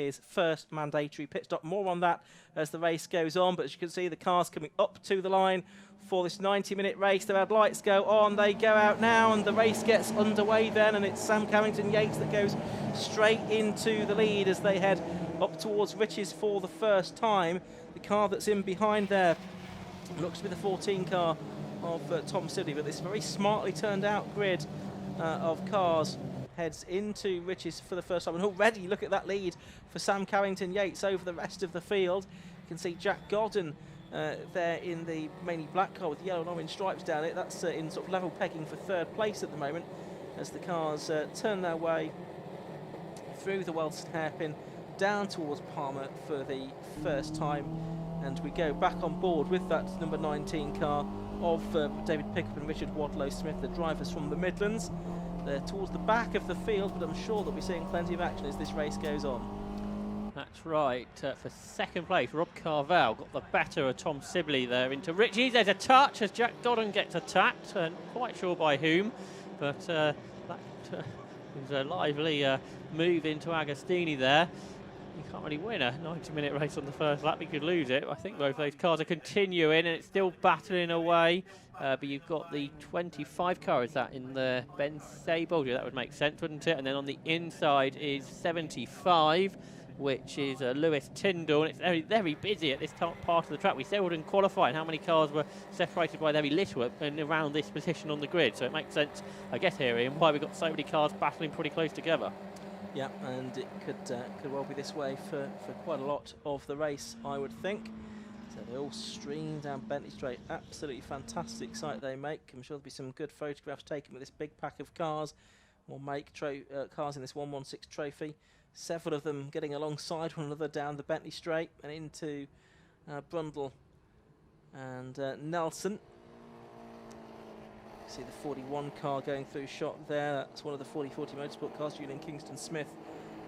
his first mandatory pit stop. More on that as the race goes on, but as you can see, the cars coming up to the line for this 90-minute race. The red lights go on, they go out now, and the race gets underway then, and it's Sam Carrington Yates that goes straight into the lead as they head up towards Riches for the first time. The car that's in behind there looks to be the 14 car of Tom Sibley, but this very smartly turned out grid of cars heads into Riches for the first time. And already look at that lead for Sam Carrington Yates over the rest of the field. You can see Jack Godden there in the mainly black car with yellow and orange stripes down it. That's in sort of level pegging for third place at the moment as the cars turn their way through the Wellston hairpin down towards Palmer for the first time. And we go back on board with that number 19 car of David Pickup and Richard Wadlow-Smith, the drivers from the Midlands. They're towards the back of the field, but I'm sure they'll be seeing plenty of action as this race goes on. That's right. For second place, Rob Carvel got the better of Tom Sibley there into Riches. There's a touch as Jack Godden gets attacked, not quite sure by whom, but that was a lively move into Agostini there. You can't really win a 90-minute race on the first lap. You could lose it. I think both those cars are continuing, and it's still battling away. But you've got the 25 car, is that in the Ben Sable? Yeah, that would make sense, wouldn't it? And then on the inside is 75, which is Lewis Tyndall. And it's very, very busy at this part of the track. We said we didn't qualify, and how many cars were separated by very little and around this position on the grid. So it makes sense, I guess, here, Ian, why we've got so many cars battling pretty close together. Yeah, and it could well be this way for quite a lot of the race, I would think. So they all stream down Bentley Straight. Absolutely fantastic sight they make. I'm sure there'll be some good photographs taken with this big pack of cars. We'll make cars in this 116 trophy. Several of them getting alongside one another down the Bentley Straight and into Brundle and Nelson. See the 41 car going through shot there. That's one of the 4040 Motorsport cars. Julian Kingston Smith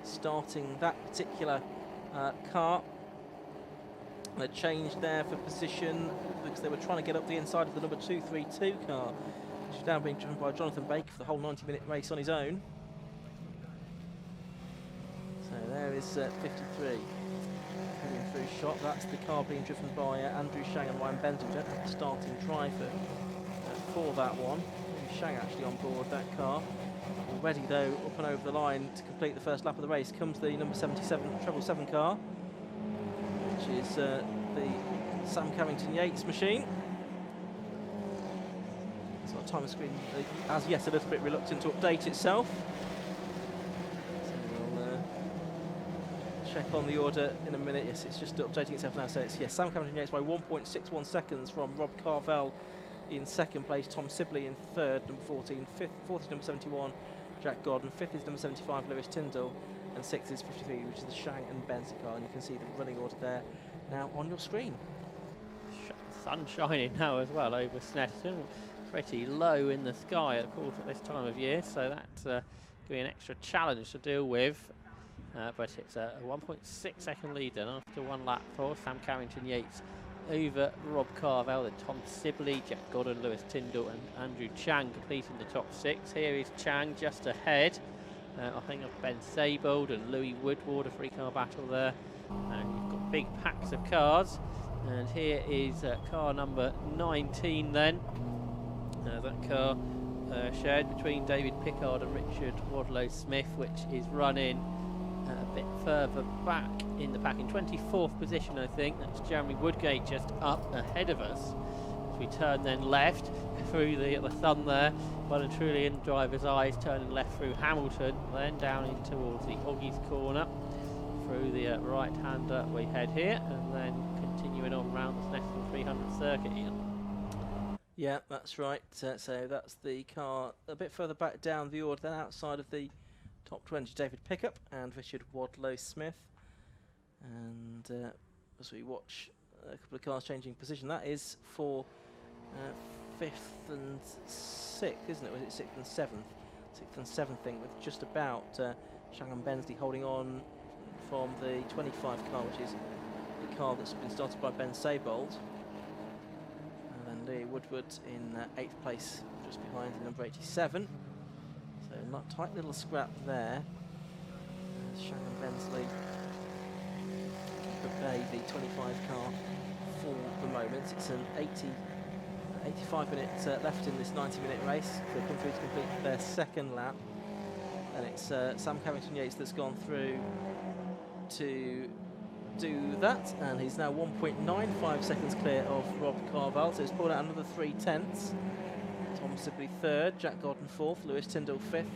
starting that particular car. They changed there for position because they were trying to get up the inside of the number 232 car, which is now being driven by Jonathan Baker for the whole 90-minute race on his own. So there is 53 heading through shot. That's the car being driven by Andrew Shang and Ryan Benton, starting driver for that one. Shang actually on board that car. Already though, up and over the line to complete the first lap of the race comes the number 77 777 car, which is the Sam Carrington Yates machine. So our timer screen as yet a little bit reluctant to update itself. So we'll check on the order in a minute. Yes, it's just updating itself now. So it's Sam Carrington Yates by 1.61 seconds from Rob Carvel in second place, Tom Sibley in third, number 14, fourth is number 71, Jack Godden, fifth is number 75, Lewis Tyndall, and sixth is 53, which is the Shang and Benson car, and you can see the running order there now on your screen. Sun shining now as well over Snetterton, pretty low in the sky of course at this time of year, so that's going to be an extra challenge to deal with, but it's a 1.6 second lead then after one lap for Sam Carrington Yates over Rob Carvel, then Tom Sibley, Jack Godden, Lewis Tyndall and Andrew Chang completing the top six. Here is Chang just ahead, I think of Ben Sable and Louis Woodward, a three-car battle there. And you've got big packs of cars, and here is car number 19 then. That car shared between David Pickard and Richard Wadlow-Smith, which is running a bit further back in the pack, in 24th position I think. That's Jeremy Woodgate just up ahead of us as we turn then left through the sun there, well and truly in the driver's eyes, turning left through Hamilton, then down in towards the Oggies corner through the right hander we head here, and then continuing on round the Snetterton 300 circuit here. Yeah, that's right. So that's the car a bit further back down the order, then outside of the top 20, David Pickup and Richard Wadlow-Smith. And as we watch a couple of cars changing position, that is for 5th and 6th, isn't it? Was it 6th and 7th? 6th and 7th thing, with just about Shang and Bensley holding on from the 25 car, which is the car that's been started by Ben Saybold. And then Lee Woodward in 8th place, just behind the number 87. So not tight little scrap there. Shang and Bensley Bay, the 25 car, for the moment. It's an 85 minutes left in this 90-minute race. They've come through to complete their second lap. And it's Sam Carrington Yates that's gone through to do that. And he's now 1.95 seconds clear of Rob Carvel. So he's pulled out another 3/10. Tom Sibley third, Jack Godden fourth, Lewis Tyndall fifth,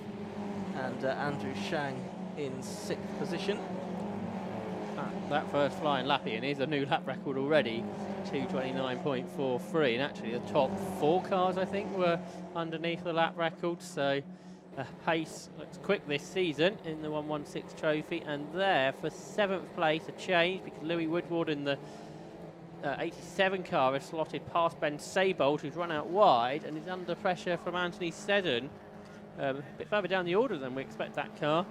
and Andrew Shang in 6th position. That first flying lap in is a new lap record already, 2:29.43, and actually the top 4 cars I think were underneath the lap record, so pace looks quick this season in the 116 trophy. And there for 7th place, a change, because Louis Woodward in the 87 car has slotted past Ben Saybold, who's run out wide and is under pressure from Anthony Seddon. A bit further down the order than we expect that car.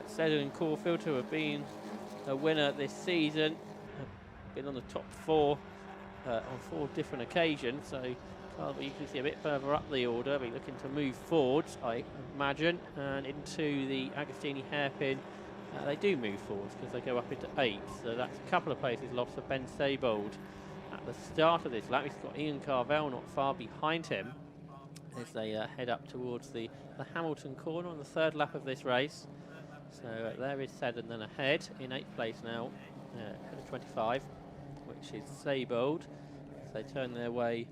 Seddon and Caulfield, who have been a winner this season, have been on the top 4 on 4 different occasions, so cars we usually see a bit further up the order, be looking to move forwards, I imagine, and into the Agostini hairpin. They do move forwards because they go up into 8th, so that's a couple of places lost for Ben Saybold at the start of this lap. He's got Ian Carvel not far behind him as they head up towards the Hamilton corner on the 3rd lap of this race. So there is Seddon then ahead in 8th place now, 25, which is Saybold. As they turn their way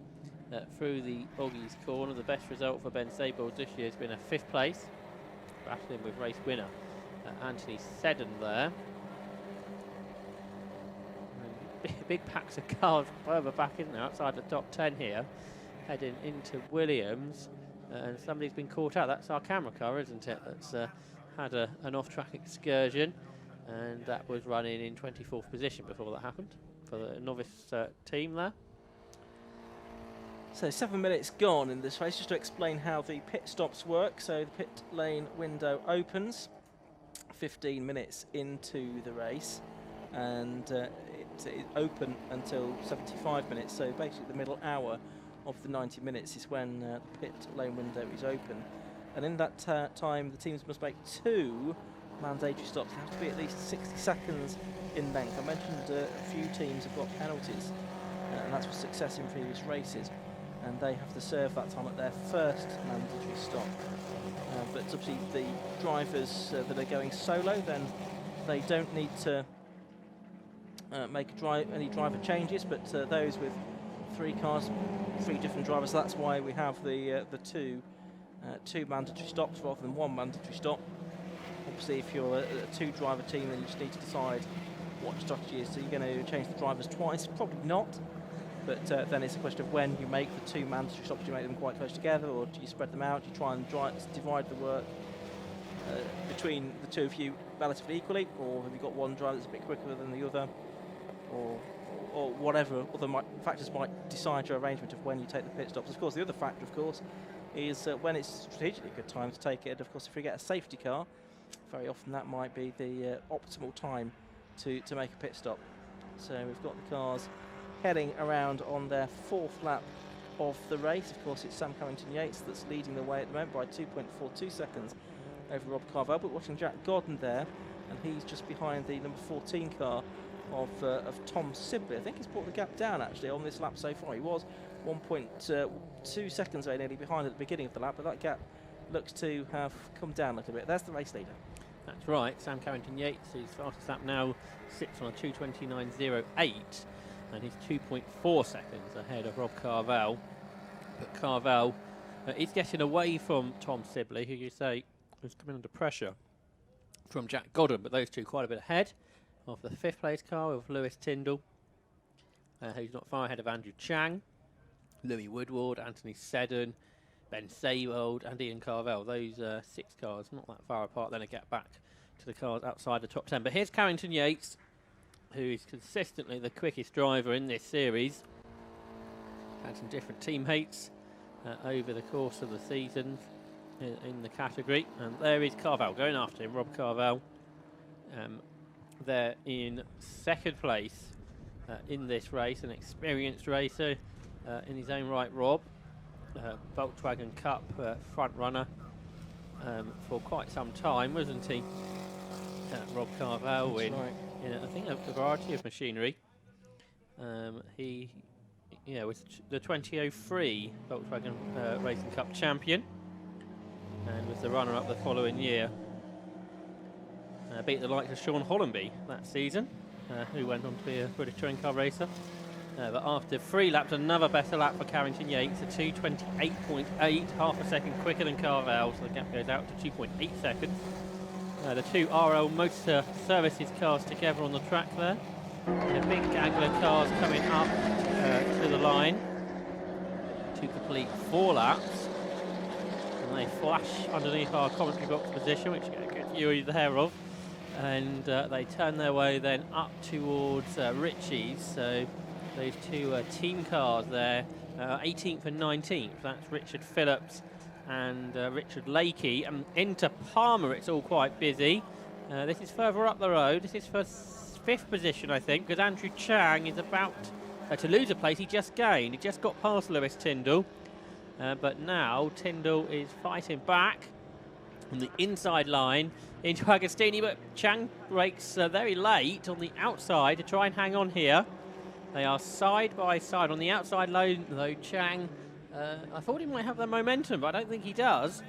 through the Oggies corner. The best result for Ben Saybold this year has been a 5th place, battling with race winner Anthony Seddon there. And big packs of cars further back, isn't there, outside the top 10 here, heading into Williams. And somebody's been caught out. That's our camera car, isn't it? That's had an off-track excursion, and that was running in 24th position before that happened for the novice team there. So 7 minutes gone in this race. Just to explain how the pit stops work. So the pit lane window opens 15 minutes into the race, and it's open until 75 minutes. So basically the middle hour of the 90 minutes is when the pit lane window is open. And in that time, the teams must make 2 mandatory stops. They have to be at least 60 seconds in length. I mentioned a few teams have got penalties, and that's for success in previous races. And they have to serve that time at their first mandatory stop. But obviously the drivers that are going solo, then they don't need to make any driver changes, but those with 3 cars, 3 different drivers, so that's why we have the 2 mandatory stops rather than 1 mandatory stop. Obviously if you're a 2-driver team, then you just need to decide what your strategy is. So you're going to change the drivers twice? Probably not. But then it's a question of when you make the 2 mandatory stops. Do you make them quite close together, or do you spread them out? Do you try and divide the work between the 2 of you relatively equally, or have you got one driver that's a bit quicker than the other, or whatever other factors might decide your arrangement of when you take the pit stops? Of course, the other factor, of course, is when it's strategically a good time to take it. And of course, if you get a safety car, very often that might be the optimal time to make a pit stop. So we've got the cars heading around on their 4th lap of the race. Of course, it's Sam Carrington Yates that's leading the way at the moment by 2.42 seconds over Rob Carvel. But watching Jack Godden there, and he's just behind the number 14 car of Tom Sibley. I think he's brought the gap down actually on this lap so far. He was 1.2 seconds very nearly behind at the beginning of the lap, but that gap looks to have come down a little bit. There's the race leader. That's right, Sam Carrington Yates, whose fastest lap now sits on a 2:29.08, and he's 2.4 seconds ahead of Rob Carvel. But Carvel is getting away from Tom Sibley, who you say is coming under pressure from Jack Godden, but those two quite a bit ahead of the 5th place car of Lewis Tyndall, who's not far ahead of Andrew Chang, Louis Woodward, Anthony Seddon, Ben Saybold and Ian Carvel. Those 6 cars not that far apart, then I get back to the cars outside the top 10. But here's Carrington Yates, who is consistently the quickest driver in this series. Had some different teammates over the course of the season in the category. And there is Carvel going after him, Rob Carvel. They're in 2nd place in this race, an experienced racer in his own right, Rob. Volkswagen Cup front runner for quite some time, wasn't he? Rob Carvel in I think a variety of machinery. He was the 2003 Volkswagen Racing Cup champion, and was the runner-up the following year. Beat the likes of Sean Hollenby that season, who went on to be a British touring car racer. But after 3 laps, another better lap for Carrington Yates, a 2:28.8, half a second quicker than Carvel, so the gap goes out to 2.8 seconds. The 2 RL Motor Services cars together on the track there. The big Angler cars coming up to the line to complete 4 laps. And they flash underneath our commentary box position, which you get a good view there of. And they turn their way then up towards Ritchie's. So those 2 team cars there, 18th and 19th. That's Richard Phillips and Richard Lakey. And into Palmer, it's all quite busy. This is further up the road. This is for 5th position, I think, because Andrew Chang is about to lose a place he just gained. He just got past Lewis Tyndall. But now Tyndall is fighting back on the inside line into Agostini, but Chang brakes very late on the outside to try and hang on here. They are side by side on the outside line, though. Chang, I thought he might have the momentum, but I don't think he does.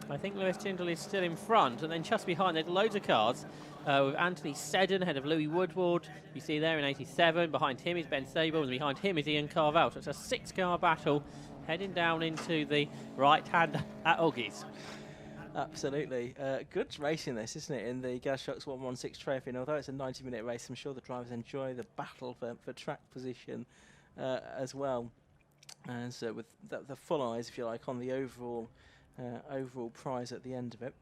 I think Lewis Tyndall is still in front, and then just behind there's loads of cars with Anthony Seddon ahead of Louis Woodward. You see there in 87. Behind him is Ben Sable, and behind him is Ian Carvel. So it's a 6-car battle heading down into the right hand at Oggies. Absolutely. Good racing this, isn't it, in the Gazshoks 116 trophy. And although it's a 90-minute race, I'm sure the drivers enjoy the battle for track position as well. And so with the full eyes, if you like, on the overall prize at the end of it.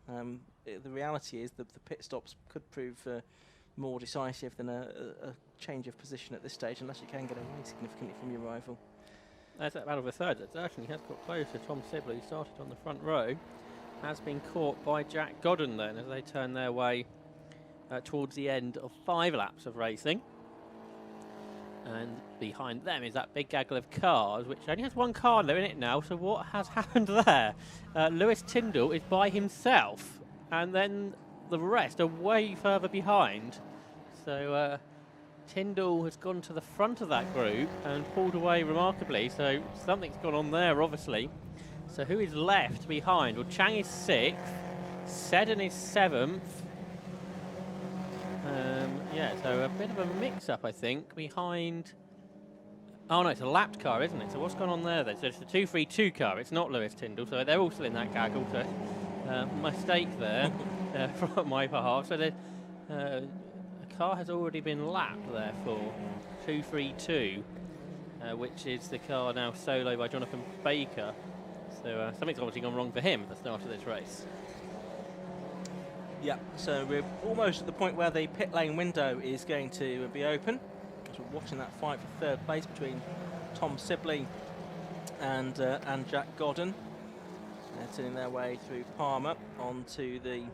The reality is that the pit stops could prove more decisive than a change of position at this stage, unless you can get away significantly from your rival. There's that battle for third. It certainly has got closer. Tom Sibley, who started on the front row, has been caught by Jack Godden then as they turn their way towards the end of 5 laps of racing. And behind them is that big gaggle of cars, which only has 1 car there in it now. So what has happened there? Lewis Tyndall is by himself, and then the rest are way further behind. So Tyndall has gone to the front of that group and pulled away remarkably. So something's gone on there, obviously. So who is left behind? Well, Chang is 6th, Seddon is 7th. So a bit of a mix-up, I think, behind... Oh, no, it's a lapped car, isn't it? So what's gone on there, then? So it's the 232 car. It's not Lewis Tyndall, so they're all still in that gaggle. So mistake there from my behalf. So a car has already been lapped there for 232, which is the car now solo by Jonathan Baker. So something's obviously gone wrong for him at the start of this race. Yeah, so we're almost at the point where the pit lane window is going to be open. So we're watching that fight for 3rd place between Tom Sibley and Jack Godden. They're turning their way through Palmer onto the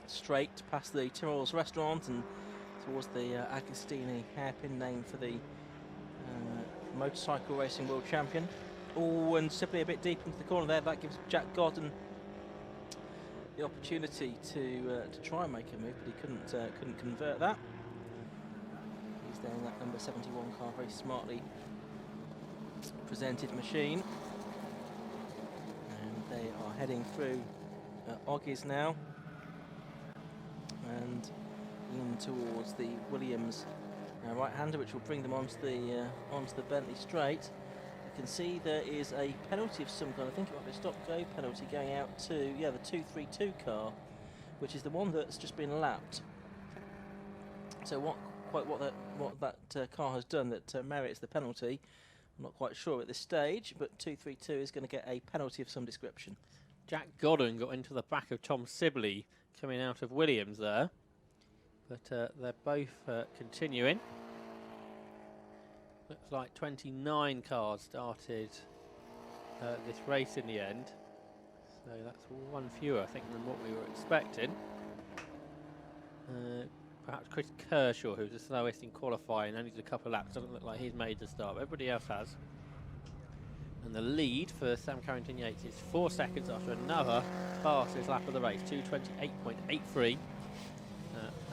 straight past the Tyrrell's restaurant and towards the Agostini hairpin name for the motorcycle racing world champion. Oh, and Sibley a bit deep into the corner there. That gives Jack Godden the opportunity to try and make a move, but he couldn't convert that. He's there in that number 71 car, very smartly presented machine. And they are heading through Oggies now and in towards the Williams right-hander, which will bring them onto the Bentley straight. You can see there is a penalty of some kind. I think it might be a stop-go penalty going out to the 232 car, which is the one that's just been lapped. So what that car has done that merits the penalty, I'm not quite sure at this stage, but 232 is going to get a penalty of some description. Jack Godden got into the back of Tom Sibley coming out of Williams there, but they're both continuing. Looks like 29 cars started this race in the end, so that's 1 fewer, I think, than what we were expecting. Perhaps Chris Kershaw, who's the slowest in qualifying, only did a couple of laps. Doesn't look like he's made the start, but everybody else has. And the lead for Sam Carrington Yates is 4 seconds after another fastest lap of the race, 2:28.83.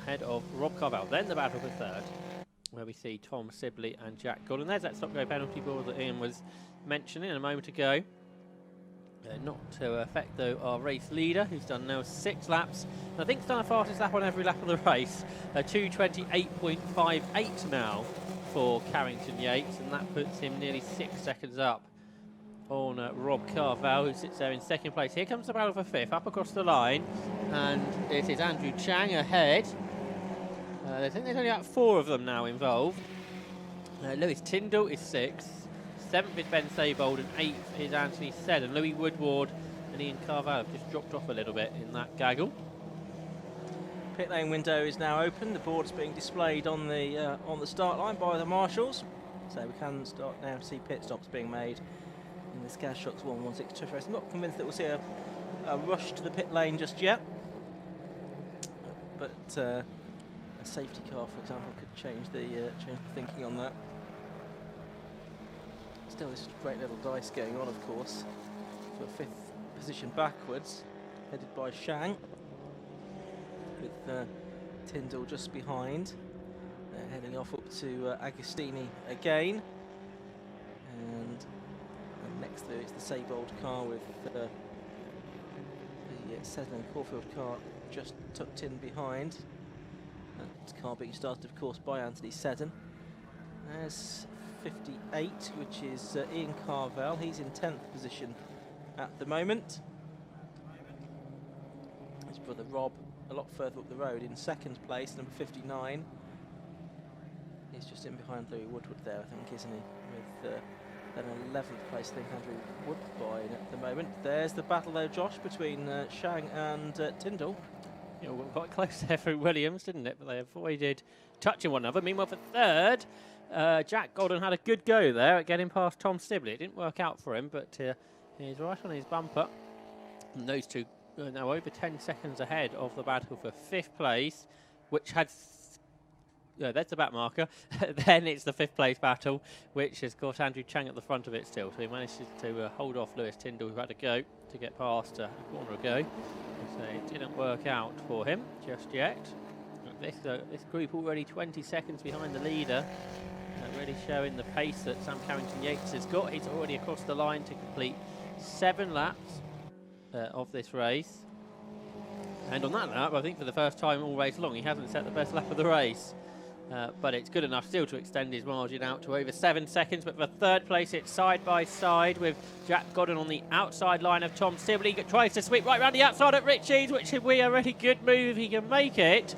ahead of Rob Carvel. Then the battle for third, where we see Tom Sibley and Jack Goodwin. There's that stop-go penalty board that Ian was mentioning a moment ago. Not to affect, though, our race leader, who's done now 6 laps. And I think he's done a fastest lap on every lap of the race. 2:28.58 now for Carrington Yates, and that puts him nearly 6 seconds up on Rob Carvel, who sits there in second place. Here comes the battle for 5th, up across the line, and it is Andrew Chang ahead. I think there's only about 4 of them now involved. Lewis Tyndall is 6th. 7th is Ben Saybold, and 8th is Anthony Seddon. Louis Woodward and Ian Carvel have just dropped off a little bit in that gaggle. Pit lane window is now open. The board's being displayed on the start line by the marshals, so we can start now to see pit stops being made in this Gas Shocks 116 race. I'm not convinced that we'll see a rush to the pit lane just yet, but a safety car, for example, could change the thinking on that. Still, this great little dice going on, of course, for 5th position backwards, headed by Shang, with Tyndall just behind. They're heading off up to Agostini again, and next through it's the Saybold car with the Seddon and Caulfield car just tucked in behind. That car being started, of course, by Anthony Seddon. There's 58, which is Ian Carvel. He's in 10th position at the moment. His brother Rob, a lot further up the road, in 2nd place, number 59. He's just in behind Louis Woodward there, I think, isn't he? With then 11th place, I think, Andrew Woodbine at the moment. There's the battle, though, Josh, between Shang and Tyndall. Yeah, well, quite close there for Williams, didn't it? But they avoided touching one another. Meanwhile, for third, Jack Goldin had a good go there at getting past Tom Sibley. It didn't work out for him, but he's right on his bumper. And those two are now over 10 seconds ahead of the battle for 5th place, which had... that's the back marker. Then it's the 5th place battle, which has got Andrew Chang at the front of it still. So he managed to hold off Lewis Tyndall, who had to go to get past a corner ago. So it didn't work out for him just yet. This group already 20 seconds behind the leader, really showing the pace that Sam Carrington Yates has got. He's already across the line to complete 7 laps of this race. And on that lap, I think for the first time all race long, he hasn't set the best lap of the race. But it's good enough still to extend his margin out to over 7 seconds. But for 3rd place, it's side by side with Jack Goddard on the outside line of Tom Sibley. He tries to sweep right round the outside at Ritchie's, which would be a really good move. He can make it.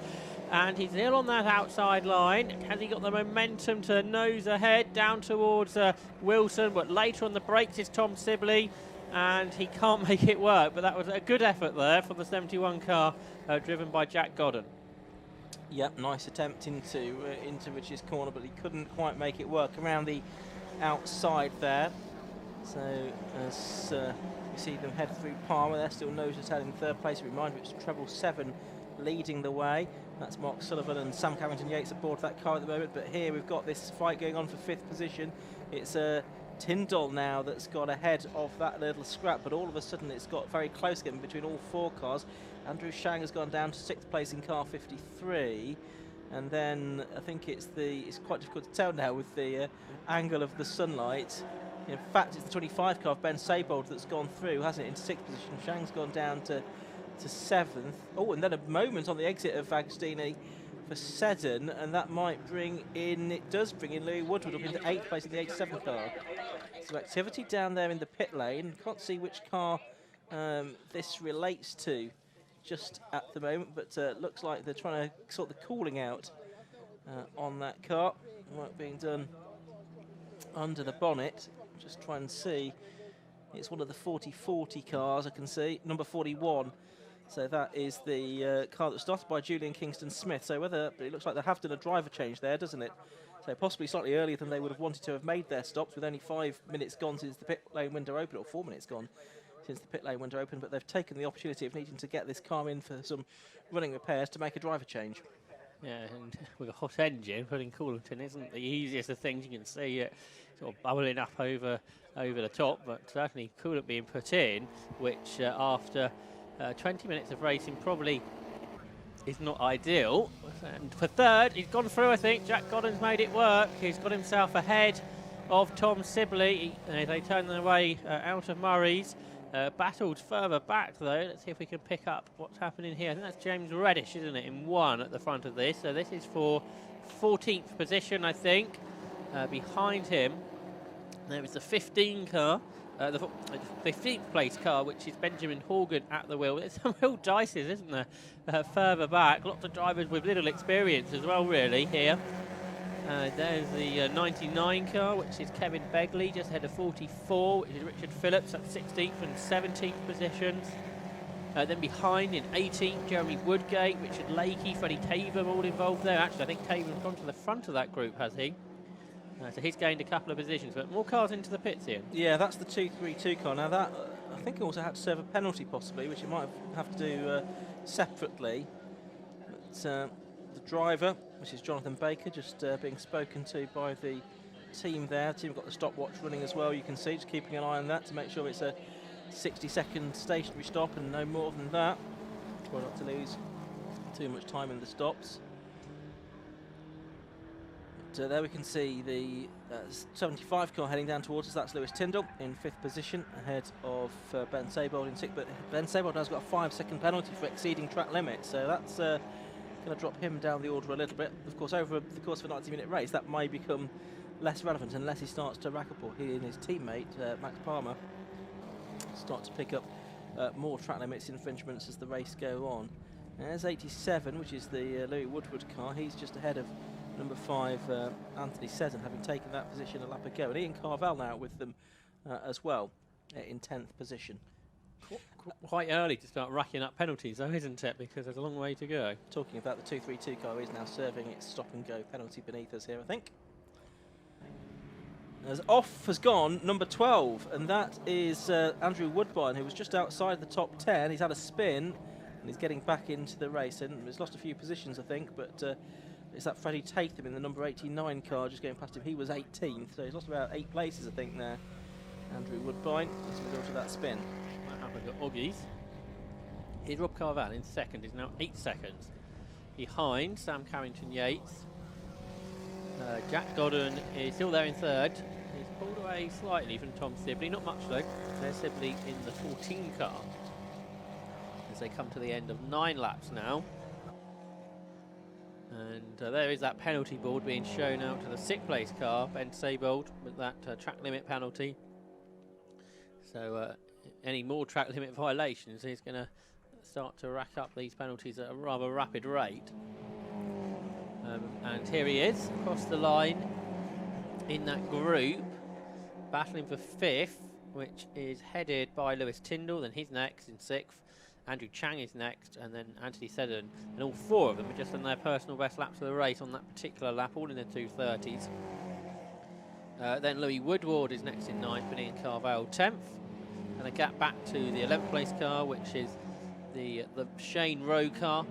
And he's still on that outside line. Has he got the momentum to nose ahead down towards Wilson? But later on the brakes is Tom Sibley, and he can't make it work. But that was a good effort there for the 71 car driven by Jack Goddard. Yep, nice attempt into Rich's corner, but he couldn't quite make it work around the outside there. So as we see them head through Palmer, they're still nose to tail in 3rd place. A reminder, it's treble 7 leading the way. That's Mark Sullivan and Sam Carrington Yates aboard that car at the moment. But here we've got this fight going on for 5th position. It's Tyndall now that's got ahead of that little scrap, but all of a sudden it's got very close again between all 4 cars. Andrew Shang has gone down to 6th place in car 53, and then I think it's quite difficult to tell now with the angle of the sunlight. In fact, it's the 25 car of Ben Saybold that's gone through, hasn't it, into 6th position. Shang's gone down to 7th. Oh, and then a moment on the exit of Agostini for Seddon, and that might bring in, it does bring in Louis Woodward up into 8th place in the 87 car. So activity down there in the pit lane. Can't see which car this relates to just at the moment, but looks like they're trying to sort the cooling out on that car. Work being done under the bonnet. Just try and see. It's one of the 40-40 cars, I can see, number 41. So that is the car that started by Julian Kingston Smith. So it looks like they have done a driver change there, doesn't it? So possibly slightly earlier than they would have wanted to have made their stops, with only 5 minutes gone since the pit lane window opened, or 4 minutes gone since the pit lane window opened. But they've taken the opportunity of needing to get this car in for some running repairs to make a driver change. Yeah, and with a hot engine, putting coolant in isn't the easiest of things. You can see it sort of bubbling up over the top, but certainly coolant being put in, which after 20 minutes of racing probably is not ideal. And for third, he's gone through, I think. Jack Godden's made it work. He's got himself ahead of Tom Sibley. They turn their way out of Murray's. Battled further back, though. Let's see if we can pick up what's happening here. I think that's James Reddish, isn't it, in 1 at the front of this. So this is for 14th position, I think. Behind him, there is the 15 car. The 15th place car, which is Benjamin Horgan at the wheel. There's some real dices, isn't there? Further back, lots of drivers with little experience as well, really, here. There's the 99 car, which is Kevin Begley, just ahead of 44, which is Richard Phillips at 16th and 17th positions. Then behind in 18th, Jeremy Woodgate, Richard Lakey, Freddie Taven, all involved there. Actually, I think Taven's gone to the front of that group, has he? So he's gained a couple of positions, but more cars into the pits here. Yeah, that's the 232 car. Now that, I think it also had to serve a penalty possibly, which it might have to do separately. But the driver, which is Jonathan Baker, just being spoken to by the team there. The team got the stopwatch running as well, you can see, just keeping an eye on that to make sure it's a 60-second stationary stop and no more than that. Try not to lose too much time in the stops. There we can see the 75 car heading down towards us. That's Lewis Tyndall in 5th position, ahead of Ben Seibold in 6th. But Ben Seibold has got a 5-second penalty for exceeding track limits, so that's going to drop him down the order a little bit. Of course, over the course of a 90-minute race, that may become less relevant unless he starts to rack up, or he and his teammate Max Palmer start to pick up more track limits infringements as the race go on. And there's 87, which is the Louis Woodward car. He's just ahead of number 5, Anthony Seddon, having taken that position a lap ago. And Ian Carvel now with them as well, in 10th position. Quite early to start racking up penalties, though, isn't it? Because there's a long way to go. Talking about the 232 car, is now serving its stop-and-go penalty beneath us here, I think. As off has gone number 12, and that is Andrew Woodbine, who was just outside the top 10. He's had a spin, and he's getting back into the race. And he's lost a few positions, I think, but it's that Freddie Tatham in the number 89 car just going past him. He was 18th, so he's lost about 8 places, I think, there. Andrew Woodbine as a result of that spin. That happened at Oggies. Here's Rob Carvel in 2nd. He's now 8 seconds behind Sam Carrington Yates. Jack Godden is still there in 3rd. He's pulled away slightly from Tom Sibley, not much though. There's Sibley in the 14 car as they come to the end of 9 laps now. And there is that penalty board being shown out to the 6th place car, Ben Seibold, with that track limit penalty. So any more track limit violations, he's going to start to rack up these penalties at a rather rapid rate. And here he is, across the line in that group, battling for 5th, which is headed by Lewis Tyndall, then he's next in 6th. Andrew Chang is next, and then Anthony Seddon, and all 4 of them are just on their personal best laps of the race on that particular lap, all in their 2:30s. Then Louis Woodward is next in 9th, and Ian Carvel 10th, and a gap back to the 11th place car, which is the Shane Rowe car.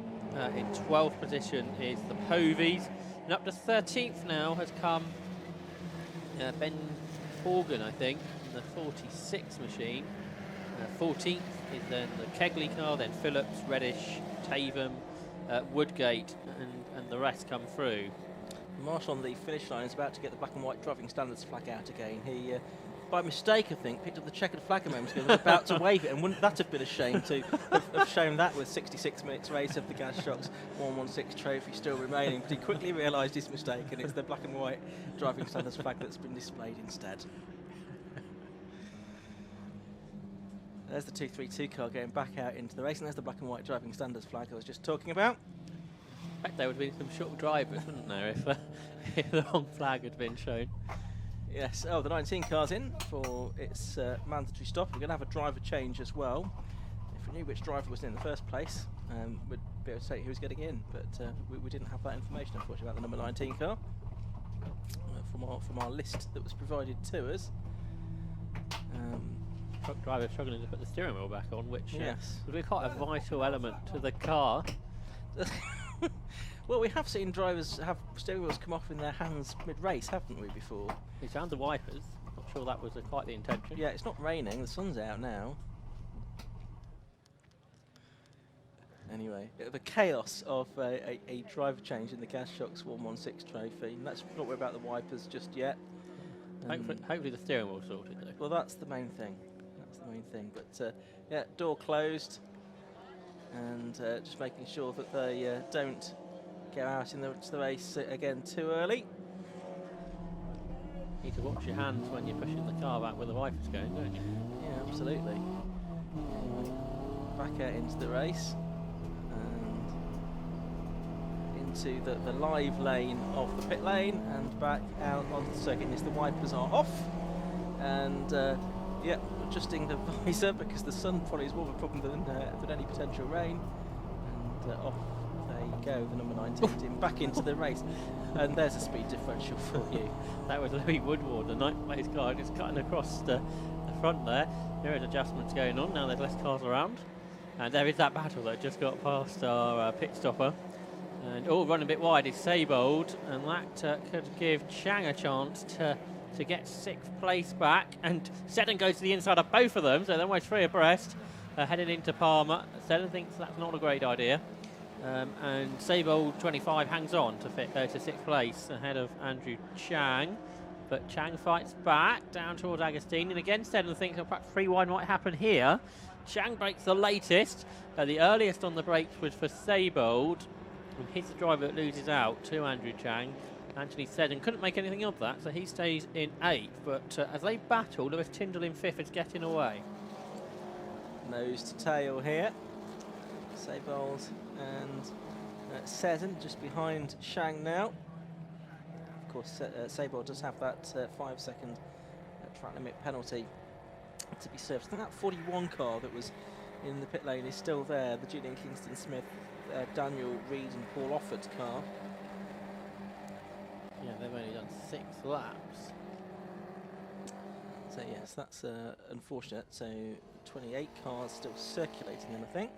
In 12th position is the Povies, and up to 13th now has come Ben Horgan, I think, in the 46 machine. 14th is then the Kegley car, then Phillips, Reddish, Taven, Woodgate, and the rest come through. Marshall on the finish line is about to get the black and white driving standards flag out again. He, by mistake, I think, picked up the checkered flag a moment ago and was about to wave it, and wouldn't that have been a shame to have shown that with 66 minutes race of the Gas Shocks 116 trophy still remaining, but he quickly realised his mistake, and it's the black and white driving standards flag that's been displayed instead. There's the 232 car going back out into the race, and there's the black and white driving standards flag I was just talking about. In fact, there would have been some short drivers, wouldn't there, if the wrong flag had been shown. Yes, the 19 car's in for its mandatory stop. We're going to have a driver change as well. If we knew which driver was in the first place, we'd be able to say who was getting in, but we didn't have that information, unfortunately, about the number 19 car from our list that was provided to us. Truck driver struggling to put the steering wheel back on, which yes. would be quite a vital element to the car. Well, we have seen drivers have steering wheels come off in their hands mid-race, haven't we, before? It's under wipers. Not sure that was quite the intention. Yeah, it's not raining. The sun's out now. Anyway, the chaos of a driver change in the Gas Shocks 116 trophy. And let's not worry about the wipers just yet. Hopefully the steering wheel sorted though. Well, that's the main thing. That's the main thing. But yeah, door closed, and just making sure that they don't go out in the race again too early. You need to watch your hands when you're pushing the car back where the wipers going, don't you? Yeah, absolutely. Anyway, back out into the race and into the live lane of the pit lane and back out onto the circuit. Yes, the wipers are off, and yeah, adjusting the visor because the sun probably is more of a problem than any potential rain. And off they go, the number 19 team back into the race, and there's a speed differential for you. That was Louis Woodward, the ninth place car, just cutting across the front there. There is adjustments going on now. There's less cars around, and there is that battle that just got past our pit stopper. And running a bit wide is Saybold, and that could give Chang a chance to get 6th place back. And Seddon goes to the inside of both of them, so they're almost 3 abreast, heading into Palmer. Seddon thinks that's not a great idea. And Saybold 25 hangs on to 6th place ahead of Andrew Chang. But Chang fights back down towards Agostine, and again Seddon thinks that perhaps 3 wide might happen here. Chang breaks the latest. The earliest on the brakes was for Saybold, and he's the driver that loses out to Andrew Chang. Anthony Seddon couldn't make anything of that, so he stays in 8th. But as they battle, Lewis Tyndall in 5th is getting away. Nose to tail here. Saybold and Seddon just behind Chang now. Of course, Saybold does have that 5-second track limit penalty to be served. I think that 41 car that was in the pit lane is still there. The Julian Kingston Smith, Daniel Reed and Paul Offord's car. Yeah, they've only done 6 laps. So yes, that's unfortunate. So 28 cars still circulating then, I think,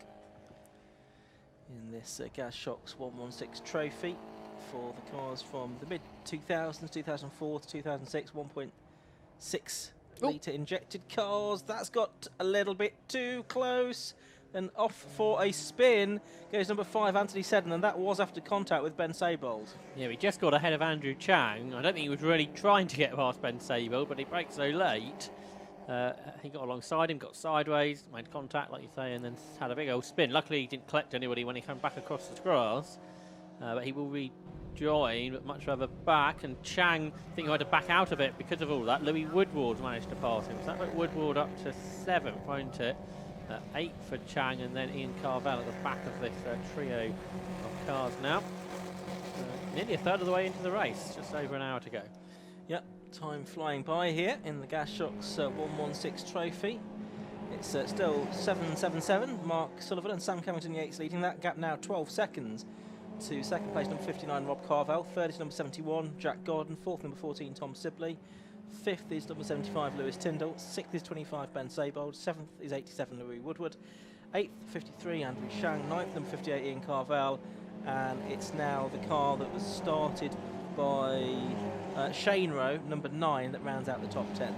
in this Gas Shocks 116 trophy for the cars from the mid-2000s, 2004 to 2006, 1.6 litre injected cars. That's got a little bit too close, and off for a spin goes number 5, Anthony Seddon, and that was after contact with Ben Saybold. Yeah, he just got ahead of Andrew Chang. I don't think he was really trying to get past Ben Saybold, but he braked so late. He got alongside him, got sideways, made contact, like you say, and then had a big old spin. Luckily, he didn't collect anybody when he came back across the grass, but he will rejoin, but much further back. And Chang, I think he had to back out of it because of all that. Louis Woodward managed to pass him, so that put Woodward up to 7th, won't it? 8 for Chang, and then Ian Carvel at the back of this trio of cars now. Nearly a third of the way into the race, just over an hour to go. Yep, time flying by here in the Gas Shocks 116 trophy. It's still 777. Mark Sullivan and Sam Carrington Yates leading that gap now 12 seconds to 2nd place number 59 Rob Carvel, 3rd is number 71 Jack Gordon, 4th number 14 Tom Sibley, 5th is number 75 Lewis Tyndall, 6th is 25 Ben Saybold, 7th is 87 Louis Woodward, 8th 53 Andrew Chang, 9th number 58 Ian Carvel, and it's now the car that was started by Shane Rowe, number 9, that rounds out the top 10.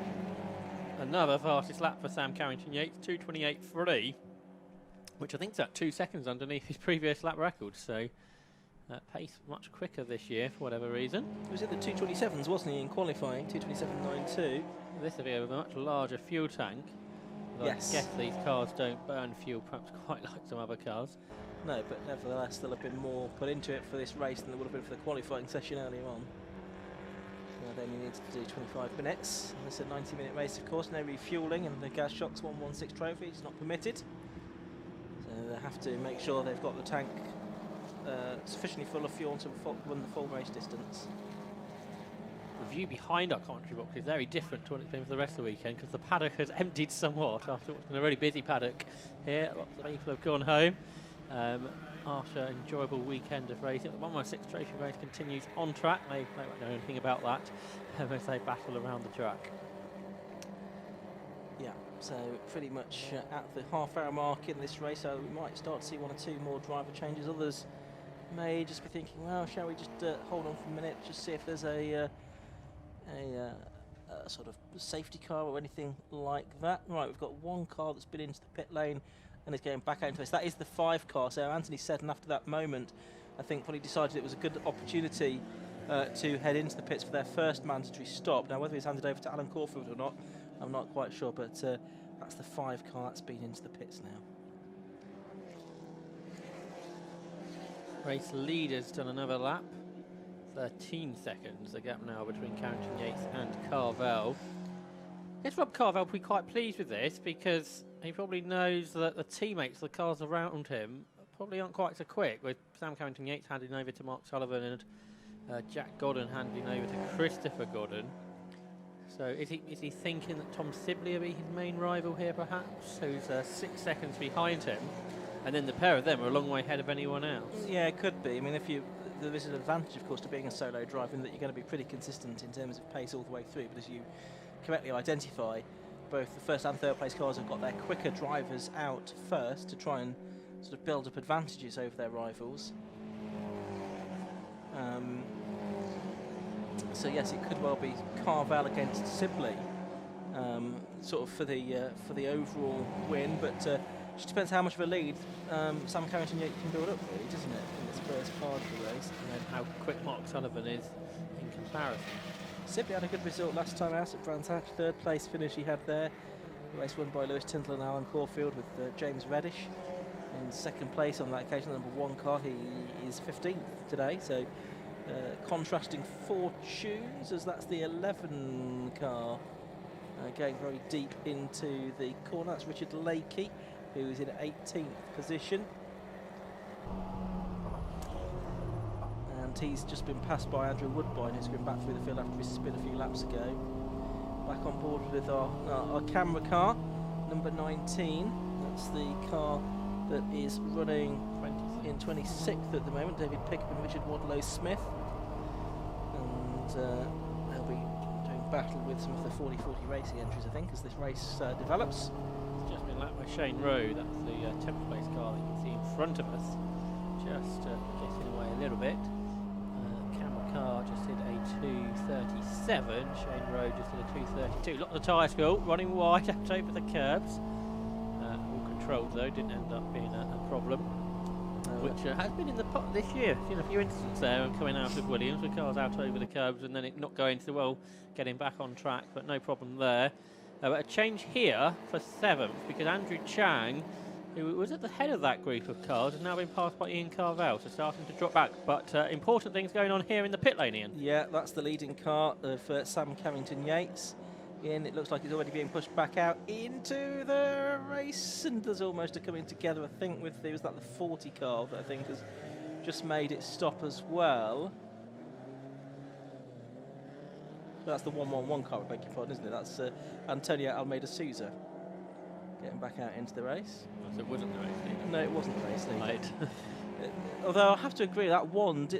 Another fastest lap for Sam Carrington Yates, 2:28.3, which I think is at 2 seconds underneath his previous lap record, so pace much quicker this year for whatever reason. He was in the 227s, wasn't he, in qualifying, 227.92. This will be with a much larger fuel tank. Yes. I guess these cars don't burn fuel perhaps quite like some other cars. No, but nevertheless there'll have been more put into it for this race than there would have been for the qualifying session earlier on. They only needed to do 25 minutes. And it's a 90-minute race, of course, no refuelling, and the Gas Shocks 116 trophy is not permitted. So they have to make sure they've got the tank sufficiently full of fuel to run the full race distance. The view behind our commentary box is very different to what it's been for the rest of the weekend, because the paddock has emptied somewhat after what's been a really busy paddock here. Lots of people have gone home after an enjoyable weekend of racing. The 116 trophy race continues on track. They won't know anything about that as they battle around the track. Yeah, so pretty much at the half-hour mark in this race, so we might start to see 1 or 2 more driver changes. Others may just be thinking, well, shall we just hold on for a minute, just see if there's a sort of safety car or anything like that. Right, we've got 1 car that's been into the pit lane and is going back out into this. That is the 5 car. So Anthony Seddon, after that moment, I think probably decided it was a good opportunity to head into the pits for their first mandatory stop. Now, whether he's handed over to Alan Caulfield or not, I'm not quite sure, but that's the 5 car that's been into the pits now. Race leader's done another lap. 13 seconds, the gap now between Carrington Yates and Carvel. I guess Rob Carvel will be quite pleased with this because he probably knows that the teammates, the cars around him, probably aren't quite so quick, with Sam Carrington Yates handing over to Mark Sullivan and Jack Godden handing over to Christopher Godden. So is he thinking that Tom Sibley will be his main rival here perhaps, who's 6 seconds behind him, and then the pair of them are a long way ahead of anyone else? Yeah, it could be. I mean, there is an advantage, of course, to being a solo driver in that you're going to be pretty consistent in terms of pace all the way through, but as you correctly identify, both the first and third place cars have got their quicker drivers out first to try and sort of build up advantages over their rivals. So yes, it could well be Carvel against Sibley, sort of for the overall win, but just depends how much of a lead Sam Carrington Yates can build up, really, doesn't it, in this first part of the race? And then how quick Mark Sullivan is in comparison. Sibley had a good result last time out at Brands Hatch, 3rd place finish he had there. The race won by Lewis Tyndall and Alan Caulfield with James Reddish in 2nd place on that occasion, the number 1 car. He is 15th today, so contrasting fortunes, as that's the 11 car going very deep into the corner. That's Richard Lakey, who is in 18th position. And he's just been passed by Andrew Woodbine, who's going back through the field after his spin a few laps ago. Back on board with our camera car, number 19. That's the car that is running in 26th at the moment, David Pickup and Richard Wadlow-Smith. And they'll be doing battle with some of the 40-40 racing entries, I think, as this race develops. It's just been lapped by Shane Rowe. That's the 10th place car that you can see in front of us, just getting away a little bit. Camera car just hit a 2:37. Shane Rowe just hit a 2:32. Lots of tyre spill, running wide out over the curbs. All controlled though, didn't end up being a problem. Which has been in the pot this year. Seen a few incidents there coming out of Williams with cars out over the curbs and then it not going so well, getting back on track, but no problem there. But a change here for 7th because Andrew Chang, who was at the head of that group of cars, has now been passed by Ian Carvel, so starting to drop back. But important things going on here in the pit lane, Ian. Yeah, that's the leading car for Sam Carrington Yates. Ian, it looks like he's already being pushed back out into the race, and there's almost a coming together, I think, with was that the 40 car that I think has just made it stop as well. That's the 111 car, I beg your pardon, isn't it? That's Antonio Almeida Souza getting back out into the race. So it wasn't the race leader? No, it wasn't the race leader. Right. Although I have to agree, that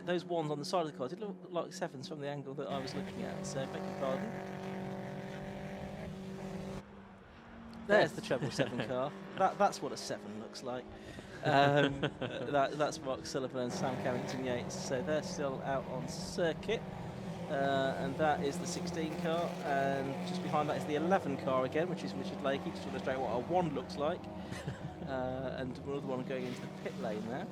those ones on the side of the car did look like 7s from the angle that I was looking at, so beg your pardon. There's the treble 7 car. That's what a 7 looks like. That's Mark Sullivan and Sam Carrington Yates. So they're still out on circuit. And that is the 16 car. And just behind that is the 11 car again, which is Richard Lakey, just to illustrate what a 1 looks like. And another one going into the pit lane there.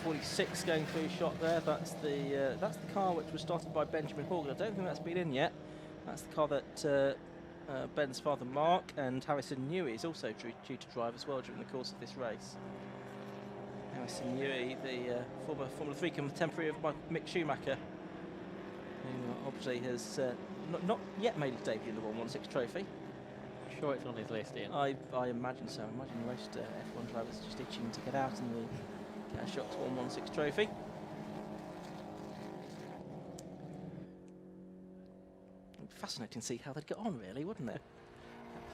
46 going through shot there. That's the car which was started by Benjamin Horgan. I don't think that's been in yet. That's the car that Ben's father Mark and Harrison Newey is also due to drive as well during the course of this race. Harrison Newey, the former Formula 3 contemporary of Mick Schumacher, who obviously has not yet made his debut in the 116 trophy. I'm sure it's on his list, Ian. I imagine so. I imagine most F1 drivers are just itching to get out and get a shot to 116 trophy. Fascinating to see how they'd get on, really, wouldn't it?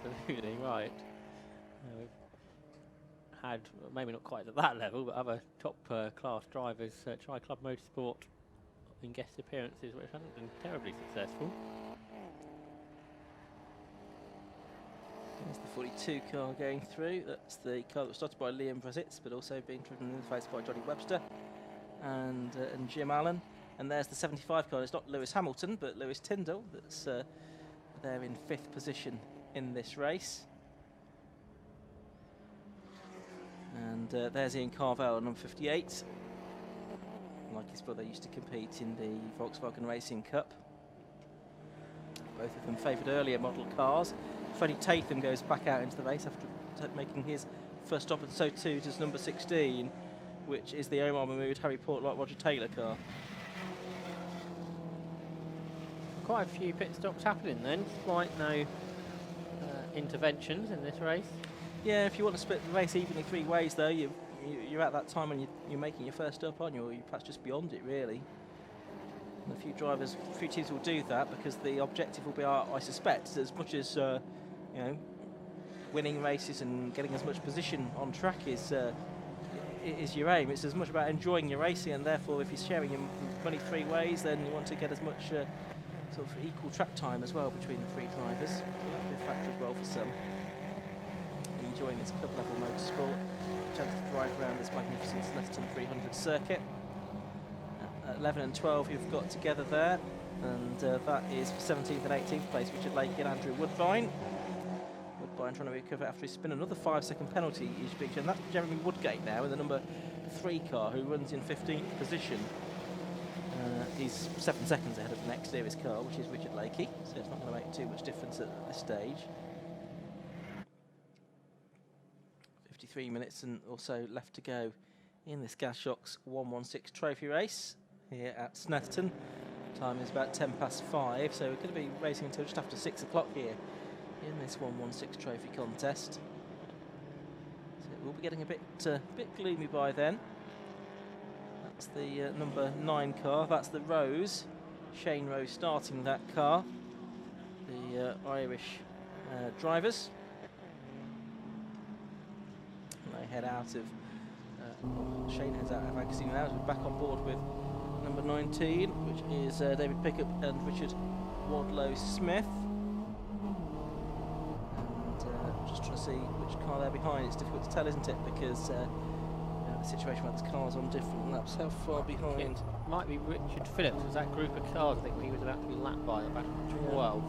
Absolutely right. We've had, maybe not quite at that level, but other top class drivers try Club Motorsport in guest appearances which haven't been terribly successful. There's the 42 car going through. That's the car that was started by Liam Brazitz, but also being driven in the face by Johnny Webster and Jim Allen. And there's the 75 car. It's not Lewis Hamilton, but Lewis Tyndall that's there in 5th position in this race. And there's Ian Carvel, number 58. Like his brother, used to compete in the Volkswagen Racing Cup. Both of them favoured earlier model cars. Freddie Tatham goes back out into the race after making his first stop, and so too does number 16, which is the Omar Mahmood, Harry Portlock, Roger Taylor car. Quite a few pit stops happening then, despite no interventions in this race. Yeah, if you want to split the race evenly 3 ways, though, you're at that time when you're making your first stop, aren't you? Or you're perhaps just beyond it, really. And a few teams will do that because the objective will be, I suspect, as much as you know, winning races and getting as much position on track is your aim. It's as much about enjoying your racing, and therefore, if you're sharing your money 3 ways, then you want to get as much sort of equal track time as well between the 3 drivers. So that'll be a factor as well for some. Enjoying this club level motorsport, chance to drive around this magnificent Snetterton 300 circuit. 11 and 12 you've got together there, and that is for 17th and 18th place, Richard Lake and Andrew Woodbine. Woodbine trying to recover after he spin another 5-second penalty each picture, and that's Jeremy Woodgate now in the number 3 car, who runs in 15th position. He's 7 seconds ahead of the next series car, which is Richard Lakey, so it's not going to make too much difference at this stage. 53 minutes and also left to go in this Gas Shocks 116 trophy race here at Snetterton. Time is about 5:10, so we're going to be racing until just after 6 o'clock here in this 116 trophy contest. So it will be getting a bit gloomy by then. That's the number 9 car, that's the Rose. Shane Rose starting that car. The Irish drivers. And they head out of, Shane heads out of Magazine now, so we're back on board with number 19, which is David Pickup and Richard Wadlow Smith. And just trying to see which car they're behind. It's difficult to tell, isn't it? Because the situation where there's cars on different laps. How far behind? It might be Richard Phillips. Was that group of cars, I think, he was about to be lapped by about 12.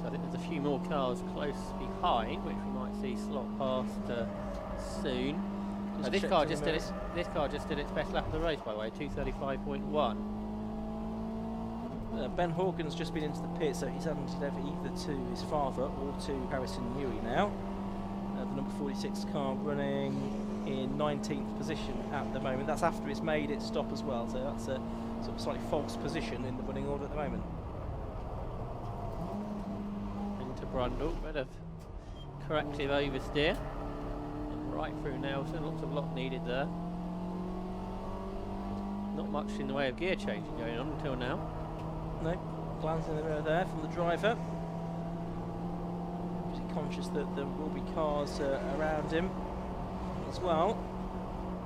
So I think there's a few more cars close behind, which we might see slot past soon. This car just did its best lap of the race, by the way, 2:35.1. Ben Horgan's just been into the pit, so he's handed over either to his father or to Harrison Newey now. The number 46 car running in 19th position at the moment. That's after it's made its stop as well, so that's a sort of slightly false position in the running order at the moment. Into Brundle, bit of corrective oversteer. Right through Nelson, lots of lock needed there. Not much in the way of gear changing going on until now. No, plans in the rear there from the driver. He's conscious that there will be cars around him as well.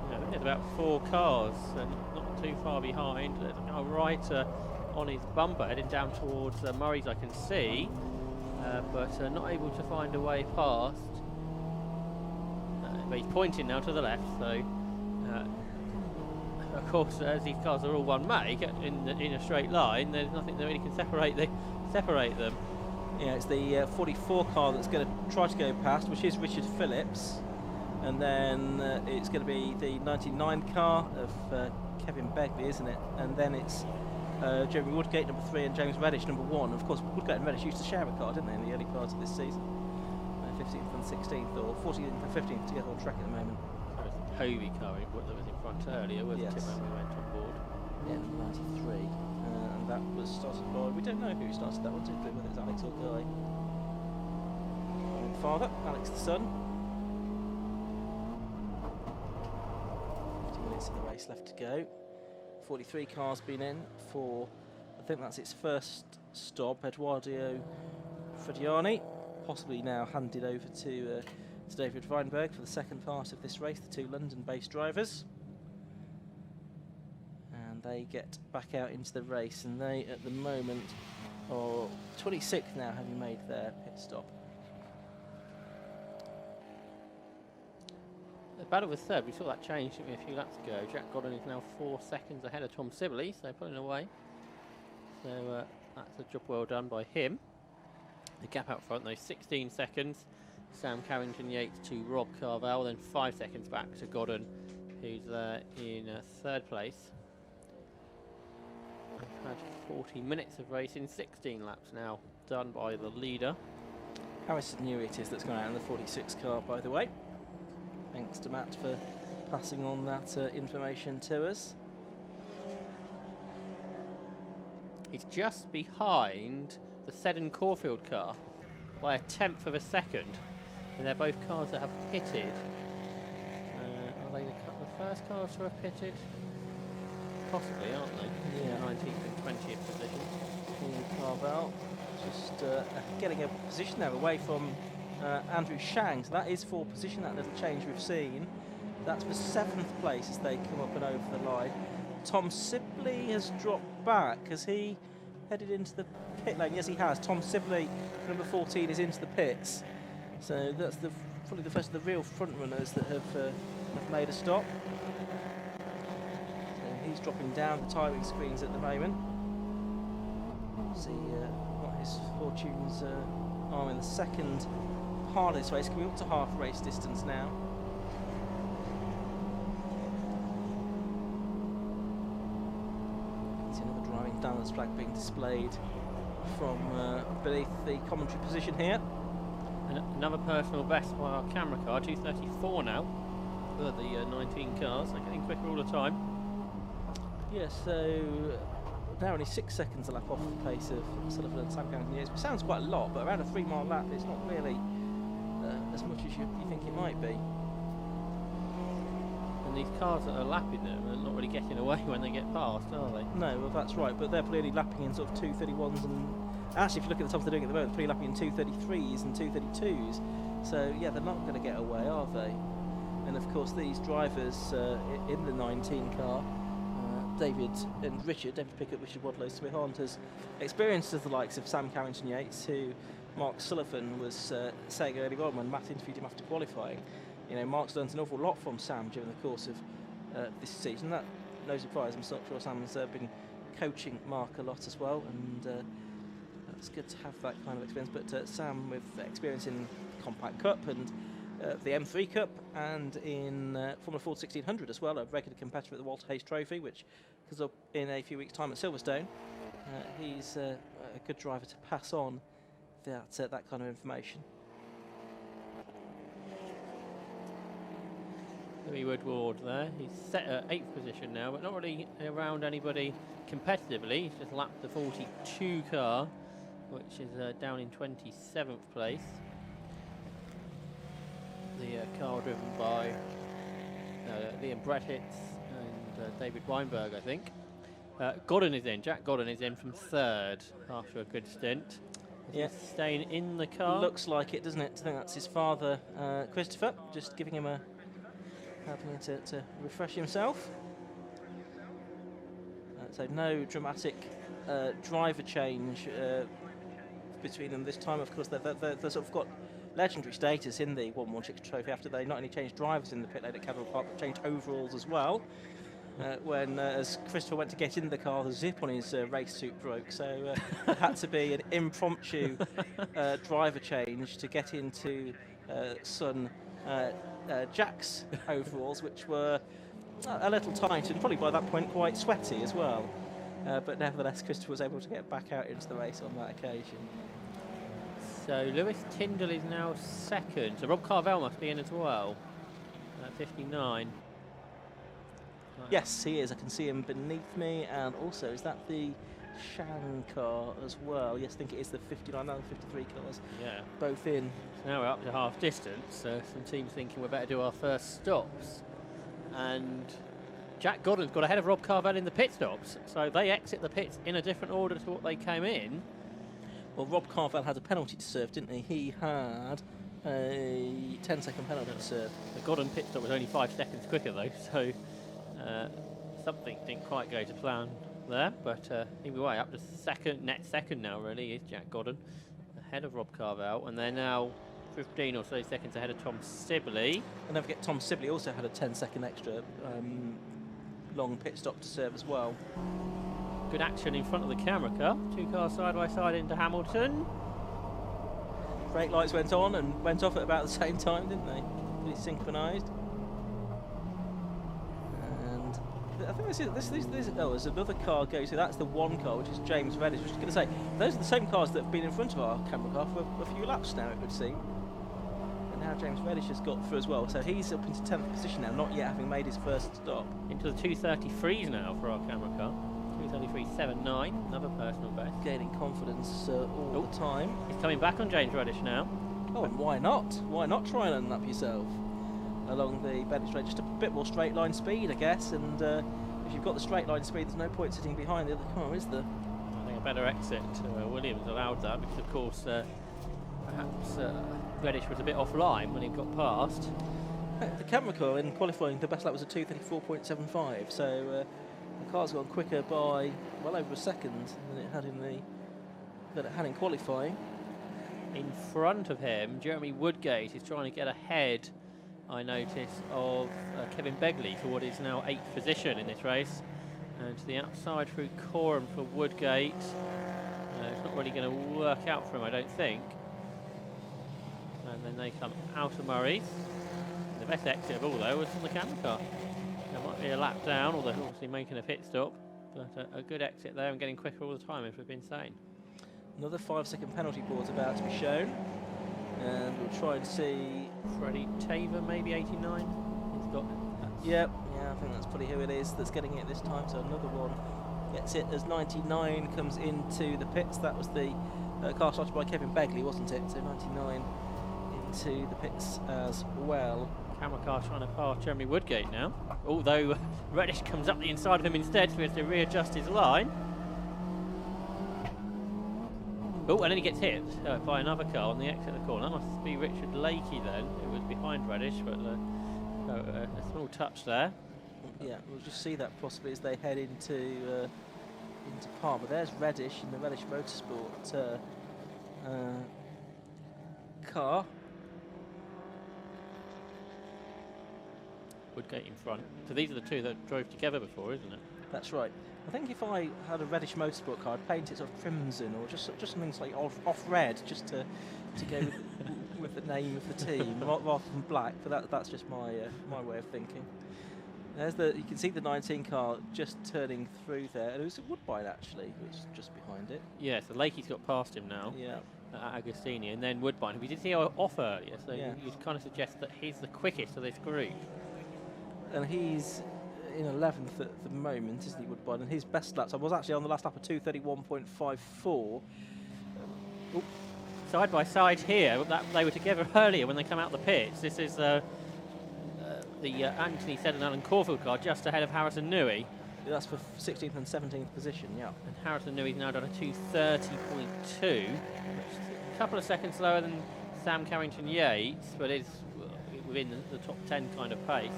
Yeah, I think there's about 4 cars, not too far behind. There's a guy right on his bumper heading down towards Murray's, I can see, but not able to find a way past. But he's pointing now to the left, so of course, as these cars are all one make in a straight line, there's nothing that really can separate them. Yeah, it's the 44 car that's going to try to go past, which is Richard Phillips, and then it's going to be the 99 car of Kevin Begley, isn't it? And then it's Jeremy Woodgate, number 3, and James Reddish, number 1. Of course, Woodgate and Reddish used to share a car, didn't they, in the early part of this season? 15th and 16th, or 14th and 15th together on track at the moment. So it's the Hovey car that was in front earlier, wasn't it, when we went on board? Yeah, 93. And that was started by, we don't know who started that one, did we? Whether it's Alex or Guy. Father, Alex the son. 50 minutes of the race left to go. 43 cars been in for, I think that's its first stop, Eduardo Frediani. Possibly now handed over to David Weinberg for the second part of this race, the 2 London-based drivers. And they get back out into the race, and they, at the moment, are 26th now, having made their pit stop. The battle was third. We saw that change a few laps ago. Jack Godden is now 4 seconds ahead of Tom Sibley, so pulling away. So that's a job well done by him. The gap out front, though, 16 seconds. Sam Carrington Yates to Rob Carvel, then 5 seconds back to Godden, who's in third place. We've had 40 minutes of racing, 16 laps now done by the leader. Harrison New it is that's gone out in the 46 car, by the way. Thanks to Matt for passing on that information to us. He's just behind the Seddon Caulfield car by a tenth of a second. And they're both cars that have pitted. Are they the first cars to have pitted? Possibly, aren't they? Yeah. 19th and 20th position. Carvel just getting a position there away from Andrew Shang. So that is for position, that little change we've seen. That's for 7th place as they come up and over the line. Tom Sibley has dropped back. Has he headed into the pit lane? Yes, he has. Tom Sibley, number 14, is into the pits. So that's probably the first of the real front runners that have made a stop. So he's dropping down the timing screens at the moment. See what his fortunes are in the second part of this race, coming up to half race distance now. Standards flag being displayed from beneath the commentary position here. And another personal best by our camera car, 2:34 now for the 19 cars. They're getting quicker all the time. Yeah, so now only 6 seconds a lap off the pace of Sullivan and Sam Carrington Yates, which sounds quite a lot, but around a 3 mile lap it's not really as much as you think it might be. And these cars that are lapping them are not really getting away when they get past, are they? No, well that's right, but they're clearly lapping in sort of 2:31s, and actually if you look at the times they're doing at the moment, they're lapping in 2:33s and 2:32s. So yeah, they're not going to get away, are they? And of course these drivers in the 19 car, David Pickett, Richard Wadlow Smith aren't as experienced as the likes of Sam Carrington Yates, who Mark Sullivan was saying earlier on when Matt interviewed him after qualifying. You know, Mark's learned an awful lot from Sam during the course of this season. That, no surprise, I'm sure Sam's been coaching Mark a lot as well, and it's good to have that kind of experience. But Sam, with experience in the Compact Cup and the M3 Cup, and in Formula Ford 1600 as well, a regular competitor at the Walter Hayes Trophy, which comes up in a few weeks' time at Silverstone. He's a good driver to pass on that kind of information. Louis Woodward there. He's set at 8th position now, but not really around anybody competitively. He's just lapped the 42 car, which is down in 27th place. The car driven by Liam Brettitz and David Weinberg, I think. Godden is in. Jack Godden is in from 3rd after a good stint. Yeah. Staying in the car. Looks like it, doesn't it? I think that's his father, Christopher, just giving him helping him to refresh himself. So no dramatic driver change between them this time. Of course, they've sort of got legendary status in the 116 Trophy after they not only changed drivers in the pit lane at Cadwell Park, but changed overalls as well. When, as Christopher went to get in the car, the zip on his race suit broke, so it had to be an impromptu driver change to get into son Jack's overalls, which were a little tight and probably by that point quite sweaty as well. But nevertheless, Christopher was able to get back out into the race on that occasion. So Lewis Tyndall is now 2nd. So Rob Carvel must be in as well at 59. Yes, he is. I can see him beneath me. And also, is that the Shang car as well? Yes, I think it is the 59 and 53 cars. Yeah. Both in. So now we're up to half distance. So some teams thinking we're better do our first stops. And Jack Godden's got ahead of Rob Carvel in the pit stops. So they exit the pits in a different order to what they came in. Well, Rob Carvel had a penalty to serve, didn't he? He had a 10-second penalty to serve. The Godden pit stop was only 5 seconds quicker, though, so something didn't quite go to plan there. But either way, up to net second now, really, is Jack Godden, ahead of Rob Carvel. And they're now 15 or so seconds ahead of Tom Sibley. And don't forget, Tom Sibley also had a 10-second extra long pit stop to serve as well. Good action in front of the camera car. 2 cars side by side into Hamilton. brake lights went on and went off at about the same time, didn't they? Really synchronised. And I think this oh, there's another car going. So that's the one car, which is James Reddish. I was going to say, those are the same cars that have been in front of our camera car for a few laps now, it would seem. And now James Reddish has got through as well. So he's up into 10th position now, not yet having made his first stop. Into the 2:33s now for our camera car. 2:33.79, another personal best. Gaining confidence all the time. He's coming back on James Reddish now. Oh, and why not? Why not try and up yourself along the Bennett straight? Just a bit more straight line speed, I guess. And if you've got the straight line speed, there's no point sitting behind the other car, is there? I think a better exit. Williams allowed that because, of course, perhaps Reddish was a bit offline when he got past. The camera car in qualifying, the best lap was a 2:34.75. So the car's gone quicker by well over a second than it had in qualifying. In front of him, Jeremy Woodgate is trying to get ahead, I notice, of Kevin Begley for what is now 8th position in this race. And to the outside through Coram for Woodgate. It's not really going to work out for him, I don't think. And then they come out of Murray's. The best exit of all, though, was from the camera car. There might be a lap down, although obviously making a pit stop. But a good exit there and getting quicker all the time, if we've been saying. Another 5-second penalty board's about to be shown, and we'll try and see. Freddie Taver, maybe 89. He's got. Yep, yeah, I think that's probably who it is that's getting it this time. So another one gets it as 99 comes into the pits. That was the car started by Kevin Begley, wasn't it? So 99 into the pits as well. Camera car trying to pass Jeremy Woodgate now, although Reddish comes up the inside of him instead, so he has to readjust his line. Oh, and then he gets hit by another car on the exit of the corner. That must be Richard Lakey then, who was behind Reddish, but a small touch there. Yeah, we'll just see that possibly as they head into Palmer. There's Reddish in the Reddish Motorsport car. Woodgate in front. So these are the two that drove together before, isn't it? That's right. I think if I had a Reddish Motorsport car, I'd paint it sort of crimson or just something slightly off red, just to go with the name of the team, rather than black. But that's just my way of thinking. There's you can see the 19 car just turning through there, and it was Woodbine actually, which is just behind it. Yeah, so Lakey's got past him now. Yeah. Agostini, and then Woodbine. We did see off earlier, so yeah. you'd kind of suggest that he's the quickest of this group. And he's in 11th at the moment, isn't he, Woodbine? And his best laps, I was actually on the last lap of 2:31.54. Side by side here, they were together earlier when they come out the pits. This is the Anthony Seddon and Caulfield car just ahead of Harrison Newey. That's for 16th and 17th position, yeah. And Harrison Newey's now done a 2:30.2, which is a couple of seconds slower than Sam Carrington Yates, but is within the top 10 kind of pace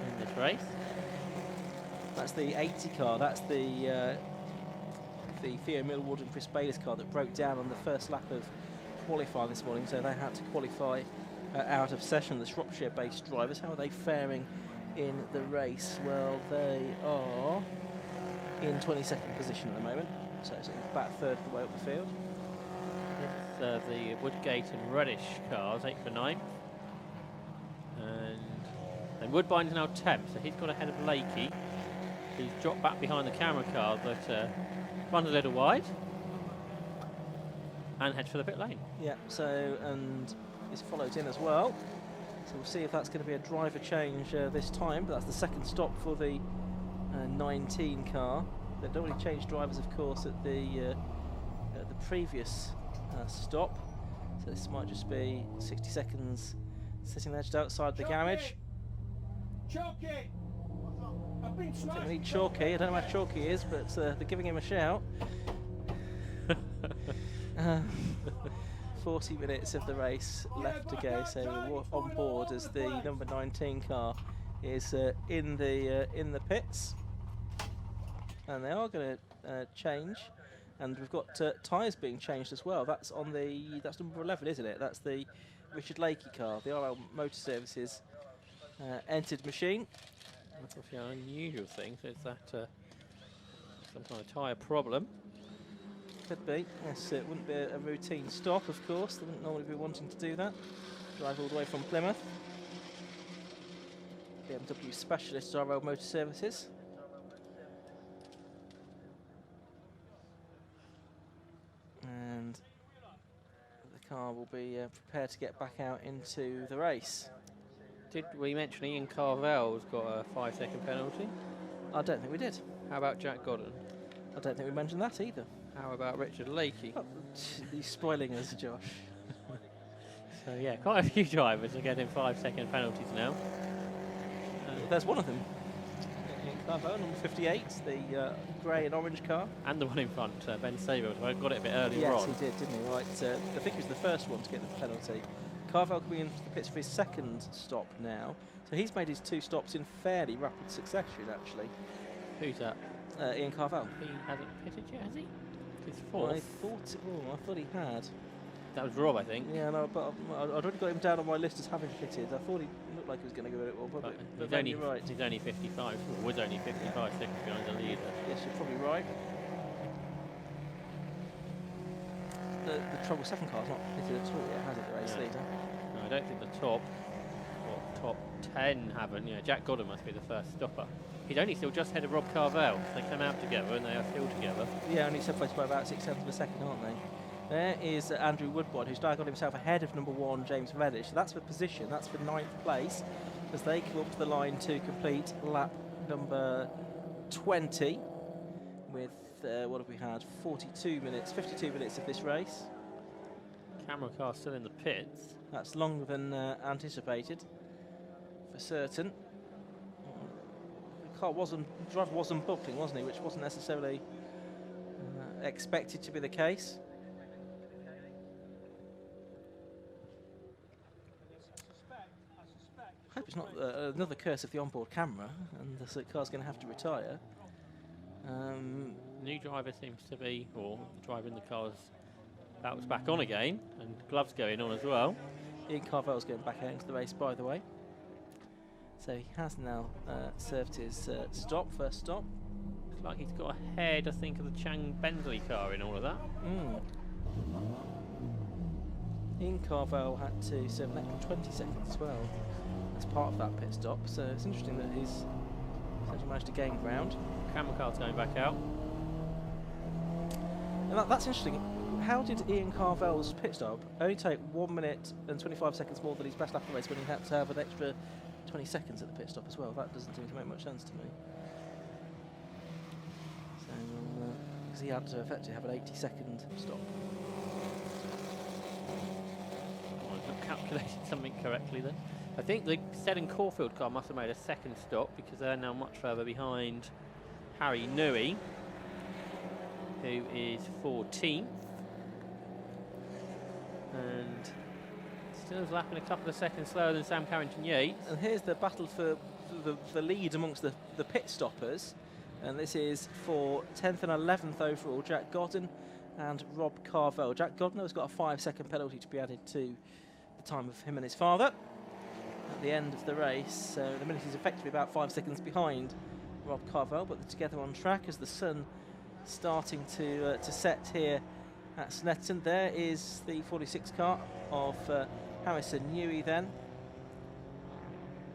in this race. That's the 80 car. That's the Theo Millward and Chris Bayliss car that broke down on the first lap of qualifying this morning, so they had to qualify out of session. The Shropshire-based drivers, how are they faring in the race? Well, they are in 22nd position at the moment, so it's about a third of the way up the field. It's the Woodgate and Reddish cars, 8th and 9th. And Woodbine's now 10th, so he's got ahead of Lakey, who's dropped back behind the camera car, but runs a little wide and heads for the pit lane. Yeah, so, and is followed in as well. So we'll see if that's going to be a driver change this time, but that's the second stop for the 19 car. They'd already changed drivers, of course, at the previous stop. So this might just be 60 seconds sitting there just outside the garage. Chalky! I've been I think we need Chalky. I don't know where Chalky is, but they're giving him a shout. 40 minutes of the race left to go, so we're on board as the number 19 car is in the pits, and they are going to change, and we've got tyres being changed as well. That's number 11, isn't it? That's the Richard Lakey car. The RL Motor Services entered machine. That's obviously an unusual thing, so it's that some kind of tyre problem. Could be. Yes, it wouldn't be a routine stop, of course. They wouldn't normally be wanting to do that. Drive all the way from Plymouth. BMW specialist RL Motor Services. And the car will be prepared to get back out into the race. Did we mention Ian Carvel's got a 5-second penalty? I don't think we did. How about Jack Godden? I don't think we mentioned that either. How about Richard Lakey? Oh, he's spoiling us, Josh. So yeah, quite a few drivers are getting 5-second penalties now. There's one of them. Carvel, number 58, the grey and orange car. And the one in front, Ben Saber, I got it a bit earlier yes, on. Yes, he did, didn't he? Right, I think he was the first one to get the penalty. Carvel coming into the pits for his second stop now. So he's made his 2 stops in fairly rapid succession, actually. Who's that? Ian Carvel. He hasn't pitted yet, has he? His Well, 4th. I thought he had. That was Rob, I think. Yeah, no, but I'd already got him down on my list as having pitted. I thought he looked like he was going to go at it well, but then you're right. He's only 55, or was only 55 seconds behind the leader. Yes, you're probably right. The Trouble 7 car's not pitted at all yet, has it, the race leader? No, I don't think the top 10 haven't. You know, Jack Godden must be the first stopper. He's only still just ahead of Rob Carvel. They come out together and they are still together. Yeah, only separated by about 6/7 of a second, aren't they? There is Andrew Woodward, who's now got himself ahead of number 1, James Reddish. So that's for position, that's for 9th place, as they come up to the line to complete lap number 20 with, what have we had, 52 minutes of this race. Camera car still in the pits. That's longer than anticipated, for certain. The driver was unbuckling, wasn't he, which wasn't necessarily expected to be the case. I hope it's not another curse of the onboard camera and the car's going to have to retire. New driver seems to be, or the driver in the car's about to back on again, and gloves going on as well. Ian Carvel's going back out into the race, by the way. So he has now served his first stop. Looks like he's got ahead, I think, of the Chang Bensley car in all of that. Ian Carvel had to serve an extra 20 seconds as well as part of that pit stop, so it's interesting that he's essentially managed to gain ground. Camera car's going back out. And that's interesting. How did Ian Carvel's pit stop only take 1 minute and 25 seconds more than his best lap of the race when he had to have an extra 20 seconds at the pit stop as well? That doesn't seem to make much sense to me. So, because he had to effectively have an 80-second stop. I've not calculated something correctly then. I think the Seddon Caulfield car must have made a second stop because they're now much further behind Harry Newey, who is 14th. And still is lapping a couple of seconds slower than Sam Carrington Yates. And here's the battle for the lead amongst the pit stoppers. And this is for 10th and 11th overall, Jack Godden and Rob Carvel. Jack Godden has got a 5-second penalty to be added to the time of him and his father at the end of the race. So the minute is effectively about 5 seconds behind Rob Carvel, but they're together on track as the sun starting to set here at Snetterton. There is the 46 car of Harrison Newey then.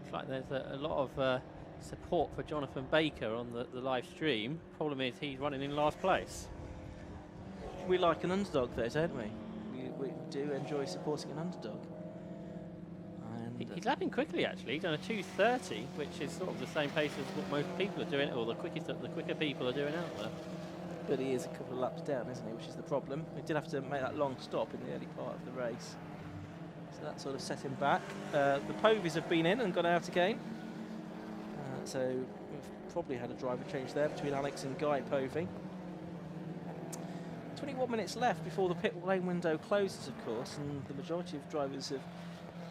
Looks like there's a lot of support for Jonathan Baker on the live stream. Problem is he's running in last place. We like an underdog though, don't we? We do enjoy supporting an underdog. And he's lapping quickly actually. He's done a 2:30, which is sort of the same pace as what most people are doing, or the quicker people are doing out there. But he is a couple of laps down, isn't he, which is the problem. He did have to make that long stop in the early part of the race. So that sort of set him back. The Povies have been in and gone out again. So we've probably had a driver change there between Alex and Guy Povey. 21 minutes left before the pit lane window closes, of course, and the majority of drivers have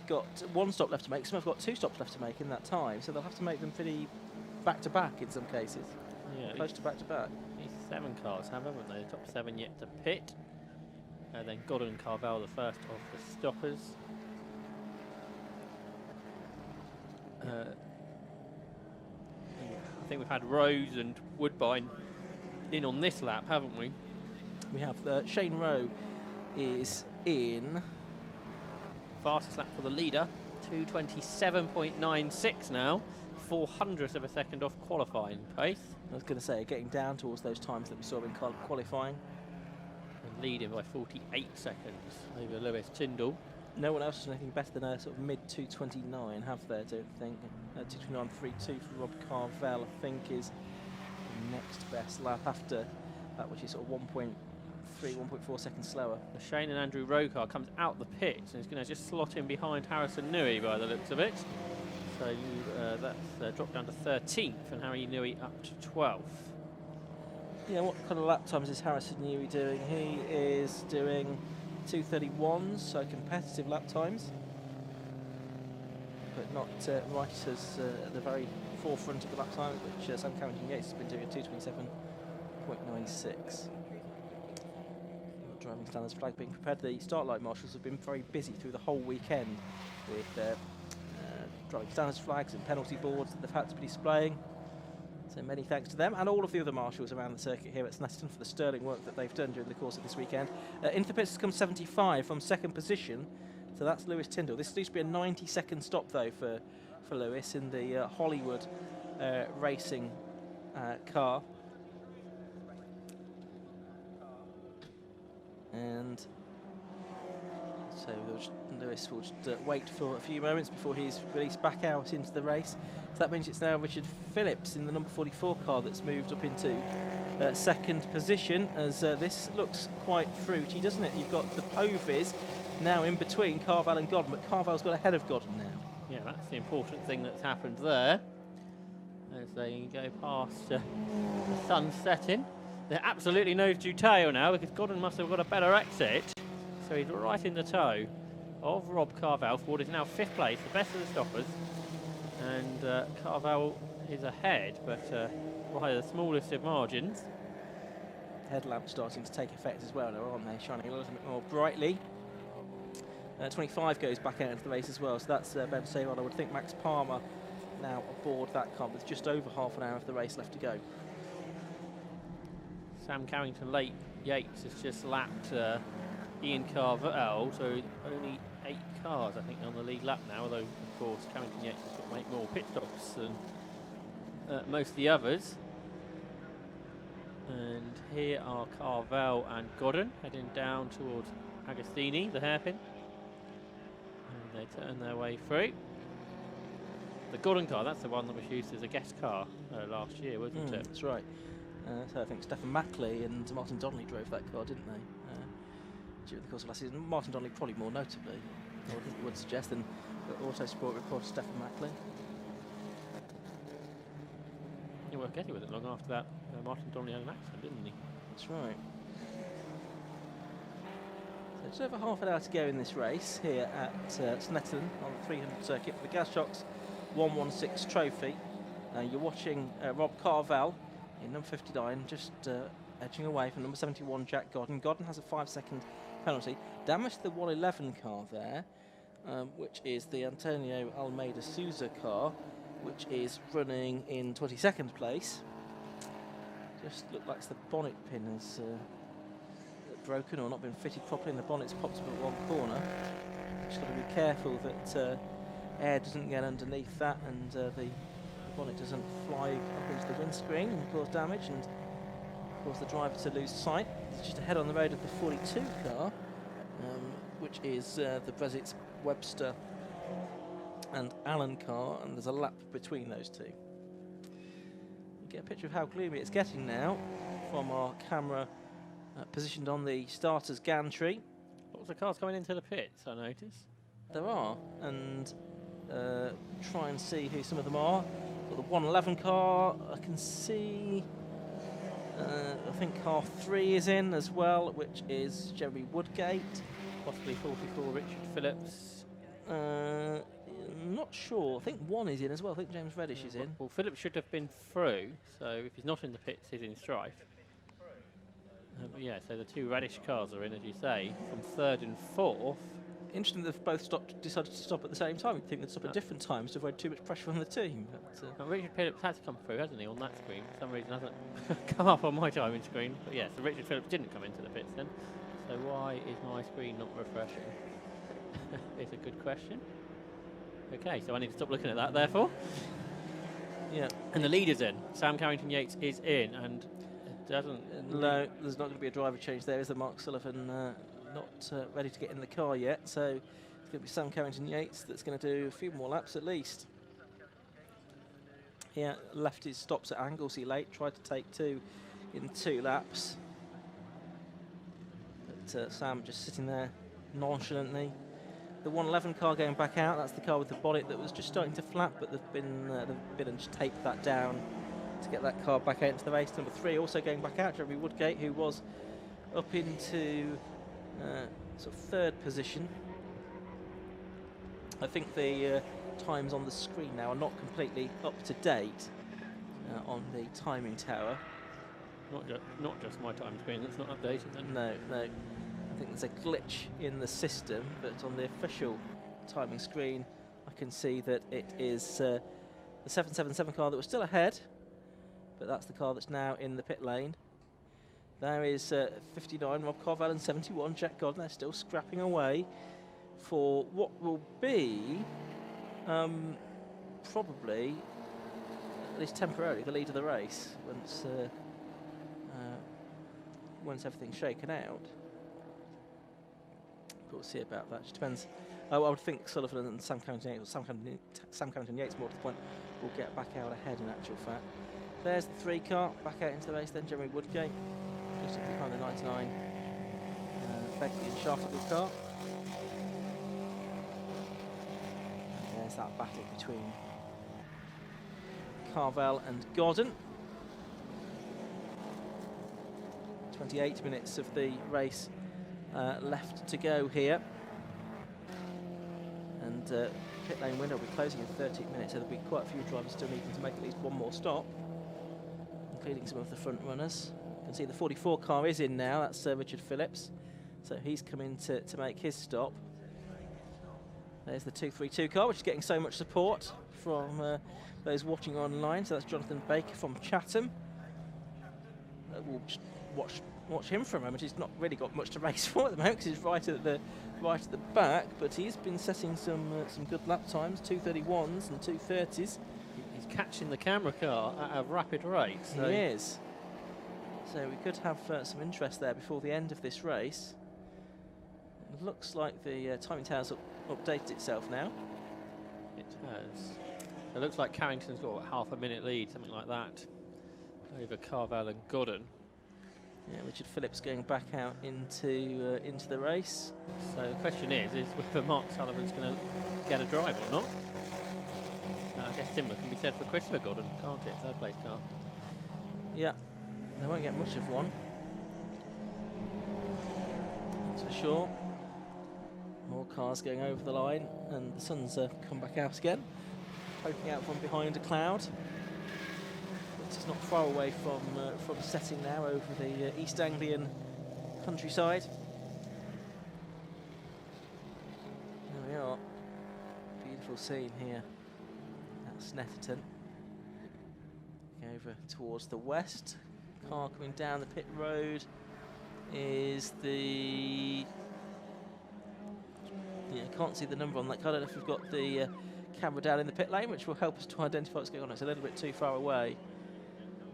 got 1 stop left to make. Some have got 2 stops left to make in that time, so they'll have to make them pretty back-to-back in some cases. Yeah, close to back-to-back. These 7 cars have, haven't they? The top 7 yet to pit. Then Godden and Carvel, the first of the stoppers. I think we've had Rose and Woodbine in on this lap, haven't we? We have Shane Rowe is in. Fastest lap for the leader, 2:27.96 now, 400th of a second off qualifying pace. I was going to say, getting down towards those times that we saw in qualifying. And leading by 48 seconds over Lewis Tyndall. No one else has done anything better than a sort of mid 2:29, have there, don't think. 2:29.32 for Rob Carvell, I think, is the next best lap after that, which is sort of 1.3, 1.4 seconds slower. The Shane and Andrew Rowe car comes out the pits and is going to just slot in behind Harrison Newey by the looks of it. So that's dropped down to 13th and Harry Newey up to 12th. Yeah, what kind of lap times is Harrison Newey doing? He is doing 2:31s, so competitive lap times, but not right as at the very forefront of the lap times, which Sam Carrington Yates has been doing at 2:27.96. Driving standards flag being prepared. The start light marshals have been very busy through the whole weekend with driving standards flags and penalty boards that they've had to be displaying. So many thanks to them and all of the other marshals around the circuit here at Snetterton for the sterling work that they've done during the course of this weekend. Into the pits has come 75 from second position, so that's Lewis Tyndall. This used to be a 90-second stop though for Lewis in the Hollywood racing car. And so Lewis will just wait for a few moments before he's released back out into the race. So that means it's now Richard Phillips in the number 44 car that's moved up into second position, as this looks quite fruity, doesn't it? You've got the Povies now in between Carvell and Godden, but Carvell's got ahead of Godden now. Yeah, that's the important thing that's happened there. As they go past the sun setting. They're absolutely nose to tail now because Godden must have got a better exit. So he's right in the toe of Rob Carvell for what is now 5th place, the best of the stoppers. And Carvell is ahead, but by the smallest of margins. Headlamps starting to take effect as well, aren't they? Shining a little bit more brightly. 25 goes back out into the race as well, so that's Ben Savon. I would think Max Palmer now aboard that car with just over half an hour of the race left to go. Sam Carrington Yates has just lapped Ian Carvell, so only 8 cars, I think, on the lead lap now, although, of course, Carrington Yates has got to make more pit stops than most of the others. And here are Carvell and Godden heading down towards Agostini, the hairpin. And they turn their way through. The Godden car, that's the one that was used as a guest car last year, wasn't it? That's right. So I think Stephen Mackley and Martin Donnelly drove that car, didn't they? During the course of last season. Martin Donnelly probably more notably, I would suggest, than Autosport reporter Stephen Mackley. You weren't getting with it long after that. Martin Donnelly had an accident, didn't he? That's right. So just over half an hour to go in this race here at Snetterton on the 300 circuit for the Gas Shocks 116 trophy. You're watching Rob Carvell in number 59, just edging away from number 71, Jack Godden. Godden has a 5-second penalty. Damage to the 111 car there, which is the Antonio Almeida Souza car, which is running in 22nd place. Just looked like the bonnet pin has broken or not been fitted properly, and the bonnet's popped up at one corner. Just got to be careful that air doesn't get underneath that and the bonnet doesn't fly up into the windscreen and cause damage and cause the driver to lose sight. It's just ahead on the road of the 42 car, which is the Brezitz, Webster and Allen car, and there's a lap between those two. You get a picture of how gloomy it's getting now from our camera positioned on the starter's gantry. Lots of cars coming into the pits, I notice. There are, and try and see who some of them are. Got the 111 car, I can see, I think car 3 is in as well, which is Jeremy Woodgate. Possibly 44 Richard Phillips. Not sure, I think 1 is in as well, I think James Reddish is in. Well, Phillips should have been through, so if he's not in the pits, he's in strife. But yeah, so the 2 Reddish cars are in, as you say, from 3rd and 4th. interesting that they've both decided to stop at the same time. You'd think they'd stop at different times to avoid too much pressure on the team. But, Richard Phillips has come through, hasn't he, on that screen? For some reason hasn't come up on my timing screen. But yeah, so Richard Phillips didn't come into the pits then. So why is my screen not refreshing? It's a good question. Okay, so I need to stop looking at that, therefore. yeah. And the lead is in. Sam Carrington Yates is in, and it doesn't. No, there's not going to be a driver change there, is there? Mark Sullivan not ready to get in the car yet, so it's going to be Sam Carrington Yates that's going to do a few more laps at least. Yeah, left his stops at angles he late, tried to take 2 in 2 laps. But Sam just sitting there nonchalantly. The 111 car going back out, that's the car with the bonnet that was just starting to flap, but they've been and just taped that down to get that car back out into the race. Number 3 also going back out, Jeremy Woodgate, who was up into sort of 3rd position. I think the times on the screen now are not completely up to date on the timing tower. Not just my time screen that's not updated then. No. I think there's a glitch in the system, but on the official timing screen I can see that it is the 777 car that was still ahead, but that's the car that's now in the pit lane. There is 59 Rob Carvell and 71 Jack Godden. They're still scrapping away for what will be probably, at least temporarily, the lead of the race once everything's shaken out. But we'll see about that. It depends. I would think Sullivan and Sam Carrington Yates, Sam Carrington Yates more to the point, will get back out ahead in actual fact. There's the 3 car back out into the race then, Jeremy Woodgate, just behind the 99 Becky and Sharford car. And there's that battle between Carvell and Godden. 28 minutes of the race left to go here, and pit lane window will be closing in 13 minutes, so there'll be quite a few drivers still needing to make at least one more stop, including some of the front runners. You can see the 44 car is in now, that's Richard Phillips, so he's come in to make his stop. There's the 232 car, which is getting so much support from those watching online, so that's Jonathan Baker from Chatham. We'll just watch him for a moment. He's not really got much to race for at the moment because he's right at the back, but he's been setting some good lap times, 2:31s and 2:30s. He's catching the camera car at a rapid rate. So he is. So we could have some interest there before the end of this race. It looks like the timing tower's updated itself now. It has. It looks like Carrington's got half a minute lead, something like that, over Carvell and Godden. Yeah, Richard Phillips going back out into the race. So the question is whether Mark Sullivan's going to get a drive or not. I guess similar can be said for Christopher Godden, can't it? 3rd place car. Yeah, they won't get much of one, that's for sure. More cars going over the line, and the sun's come back out again, poking out from behind a cloud. It's not far away from setting now over the East Anglian countryside. There we are. Beautiful scene here at Snetterton. Over towards the west. Car coming down the pit road is the... Yeah, can't see the number on that car. I don't know if we've got the camera down in the pit lane, which will help us to identify what's going on. It's a little bit too far away.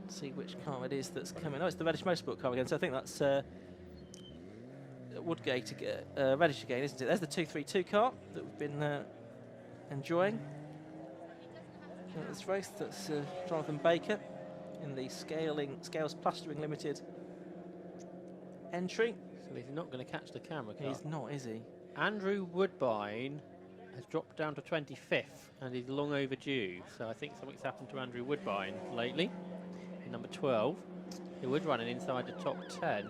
See which car it is that's coming. Oh, it's the Reddish Motorsport car again, so I think that's Woodgate Reddish again, isn't it? There's the 232 car that we've been enjoying this race. That's Jonathan Baker in the Scales Plastering Limited entry. So he's not going to catch the camera car. He's not, is he? Andrew Woodbine has dropped down to 25th and is long overdue. So I think something's happened to Andrew Woodbine lately. Number 12, he would run inside the top 10.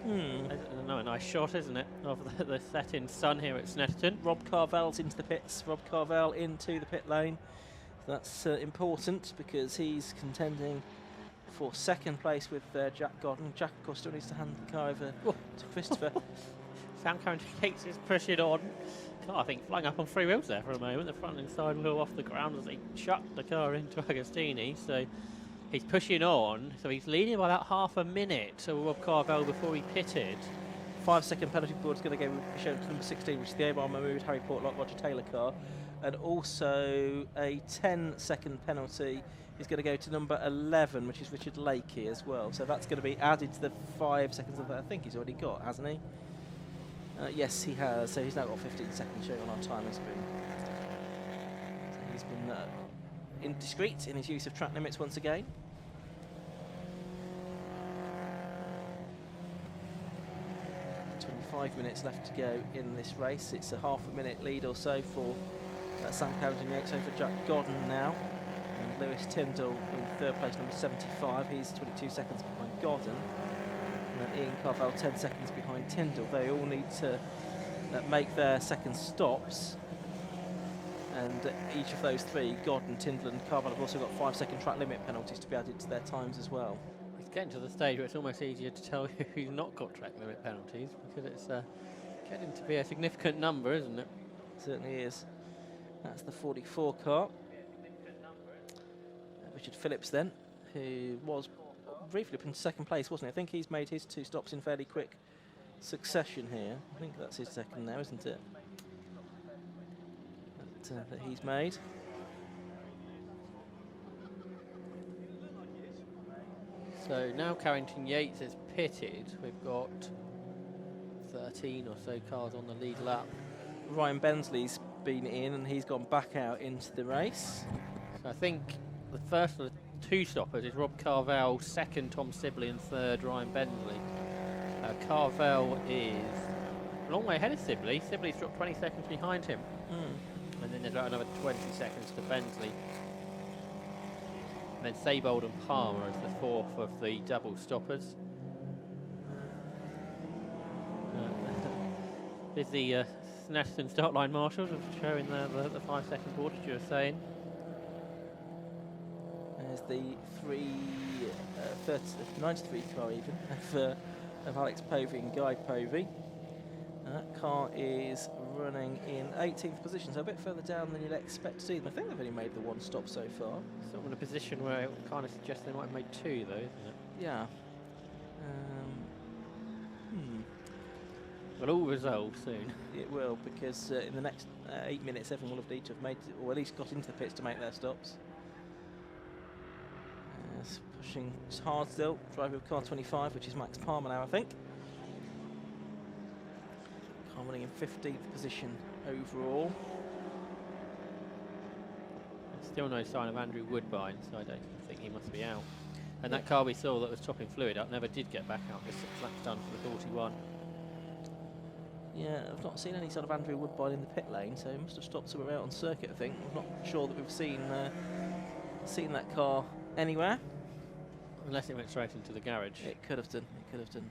A nice shot, isn't it, of the setting sun here at Snetterton. Rob Carvell's into the pits. Rob Carvell into the pit lane. That's important because he's contending for 2nd place with Jack Godden. Jack, of course, still needs to hand the car over to Christopher. Sam Carrington Yates is pushing on. Car, I think, flying up on 3 wheels there for a moment. The front and side wheel off the ground as they chucked the car into Agostini. So he's pushing on. So he's leading by about half a minute to Rob Carvel before he pitted. 5-second penalty board is going to go shown to number 16, which is the Omar Mahmood, Harry Portlock, Roger Taylor car. And also a 10-second penalty is going to go to number 11, which is Richard Lakey as well. So that's going to be added to the 5 seconds that I think he's already got, hasn't he? Yes, he has. So he's now got 15 seconds showing on our timer screen. So he's been indiscreet in his use of track limits once again. Minutes left to go in this race. It's a half a minute lead or so for Sam Carrington Yates over Jack Godden now, and Lewis Tyndall in third place, number 75. He's 22 seconds behind Godden, and then Ian Carvel 10 seconds behind Tyndall. They all need to make their second stops, and each of those three, Godden, Tyndall and Carvel, have also got 5-second track limit penalties to be added to their times as well. It's getting to the stage where it's almost easier to tell who's not got track limit penalties, because it's getting to be a significant number, isn't it? Certainly is. That's the 44 car. Richard Phillips then, who was briefly up in second place, wasn't he? I think he's made his 2 stops in fairly quick succession here. I think that's his second now, isn't it? That he's made. So now Carrington Yates is pitted. We've got 13 or so cars on the lead lap. Ryan Bensley's been in and he's gone back out into the race. So I think the first of the 2 stoppers is Rob Carvel, second Tom Sibley, and third Ryan Bensley. Carvel is a long way ahead of Sibley. Sibley's dropped 20 seconds behind him. And then there's about another 20 seconds to Bensley. And then Seybold and Palmer as the 4th of the double stoppers. There's the Snetterton start line marshals showing the 5-second board, as you were saying. There's the 93 car even of Alex Povey and Guy Povey. And that car is running in 18th position, so a bit further down than you'd expect to see them. I think they've only made the 1 stop so far. Sort of in a position where it kind of suggests they might have made 2 though, isn't it? Yeah. Will all resolve soon. It will, because in the next 8 minutes everyone will have need to have made, or at least got into the pits to make their stops. It's pushing hard still, driver of car 25, which is Max Palmer now, I think. Car running in 15th position overall. There's still no sign of Andrew Woodbine, so I don't think he must be out. And that car we saw that was topping fluid up never did get back out, just 6 laps done for the 41. Yeah, I've not seen any sort of Andrew Woodbine in the pit lane, so he must have stopped somewhere out on circuit, I think. I'm not sure that we've seen that car anywhere. Unless it went straight into the garage. It could have done,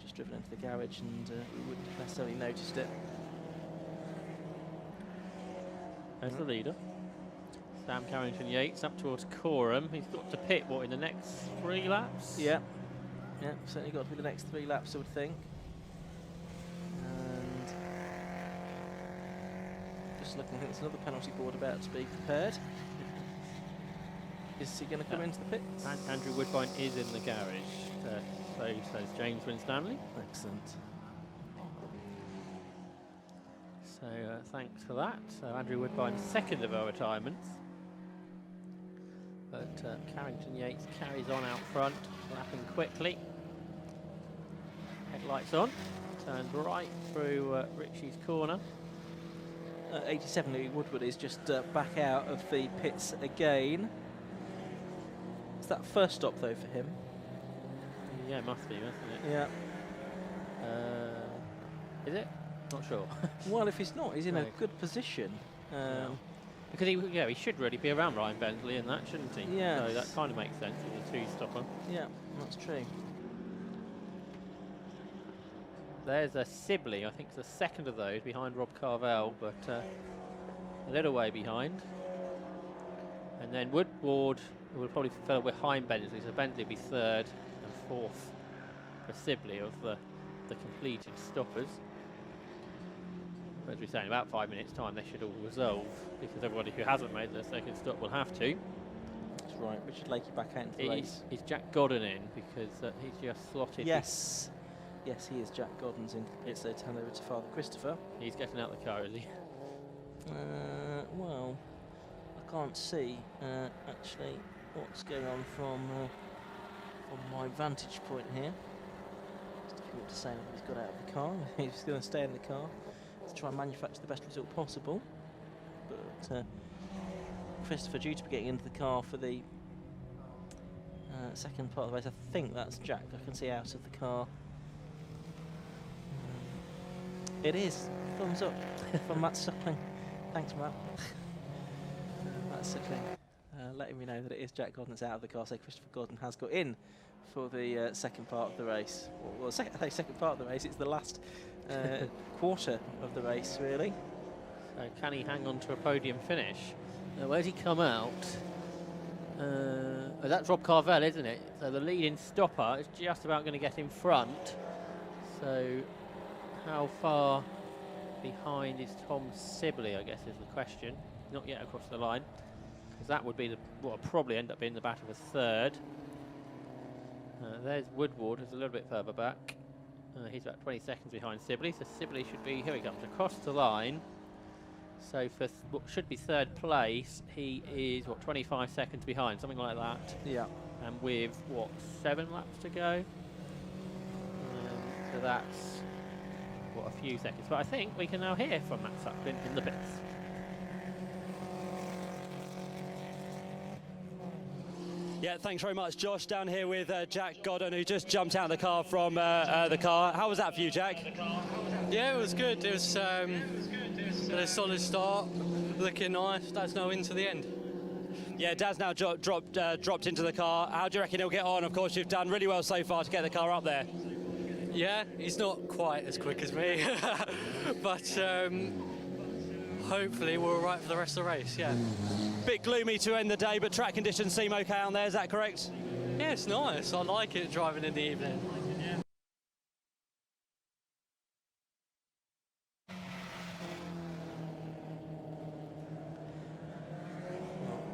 just driven into the garage, and we wouldn't have necessarily noticed it. There's the leader. Sam Carrington Yates up towards Coram. He's got to pit, what, in the next 3 laps? Yeah, certainly got to be the next 3 laps, I would think. Looking, I think there's another penalty board about to be prepared. Is he going to come into the pits? Andrew Woodbine is in the garage. So says James Winstanley. Excellent. So thanks for that. So Andrew Woodbine, second of our retirements. But Carrington Yates carries on out front, lapping quickly. Headlights on. Turns right through Ritchie's corner. 87 Louis Woodward is just back out of the pits again. Is that first stop though for him? Yeah, it must be, mustn't it? Yeah. Is it? Not sure. Well, if he's not, he's in a good position. Because he should really be around Ryan Bensley in that, shouldn't he? Yeah. So that kind of makes sense as a 2-stopper. Yeah, that's true. There's a Sibley, I think it's the second of those, behind Rob Carvel, but a little way behind. And then Woodward will probably fell behind Bensley, so Bensley will be third and 4th for Sibley of the completed stoppers. As we say, in about 5 minutes' time, they should all resolve, because everybody who hasn't made their second stop will have to. That's right. Richard Lakey back out into the race. Is Jack Godden in? Because he's just slotted. Yes. Yes, he is. Jack Godden's in. It's a hand over to Father Christopher. He's getting out the car, is he? Well, I can't see actually what's going on from my vantage point here. It's difficult to say that he's got out of the car. He's going to stay in the car to try and manufacture the best result possible. But Christopher due to be getting into the car for the second part of the race. I think that's Jack. I can see out of the car. It is. Thumbs up from Matt Suckling. Thanks, Matt. Matt Suckling letting me know that it is Jack Godden that's out of the car. So Christopher Godden has got in for the second part of the race. Well, second part of the race. It's the last quarter of the race, really. So can he hang on to a podium finish? Where's he come out? Oh, that's Rob Carvel, isn't it? So the leading stopper is just about going to get in front. So how far behind is Tom Sibley, I guess, is the question. Not yet across the line, because that would be what will probably end up being the battle of a third. There's Woodward, who's a little bit further back. He's about 20 seconds behind Sibley, so Sibley should be, here he comes, across the line. So for what should be third place, he is, 25 seconds behind, something like that. Yeah. And with, 7 laps to go? So that's, a few seconds. But I think we can now hear from Matt Suckling in the pits. Yeah, thanks very much, Josh. Down here with Jack Godden, who just jumped out of the car from the car. How was that for you, Jack? Yeah, it was good. It was a solid start, looking nice. That's now into the end. Yeah, Dad's now dropped into the car. How do you reckon he'll get on? Of course, you've done really well so far to get the car up there. Yeah, he's not quite as quick as me, but hopefully we're all right for the rest of the race, yeah. Bit gloomy to end the day, but track conditions seem okay on there, is that correct? Yeah, it's nice. I like it driving in the evening.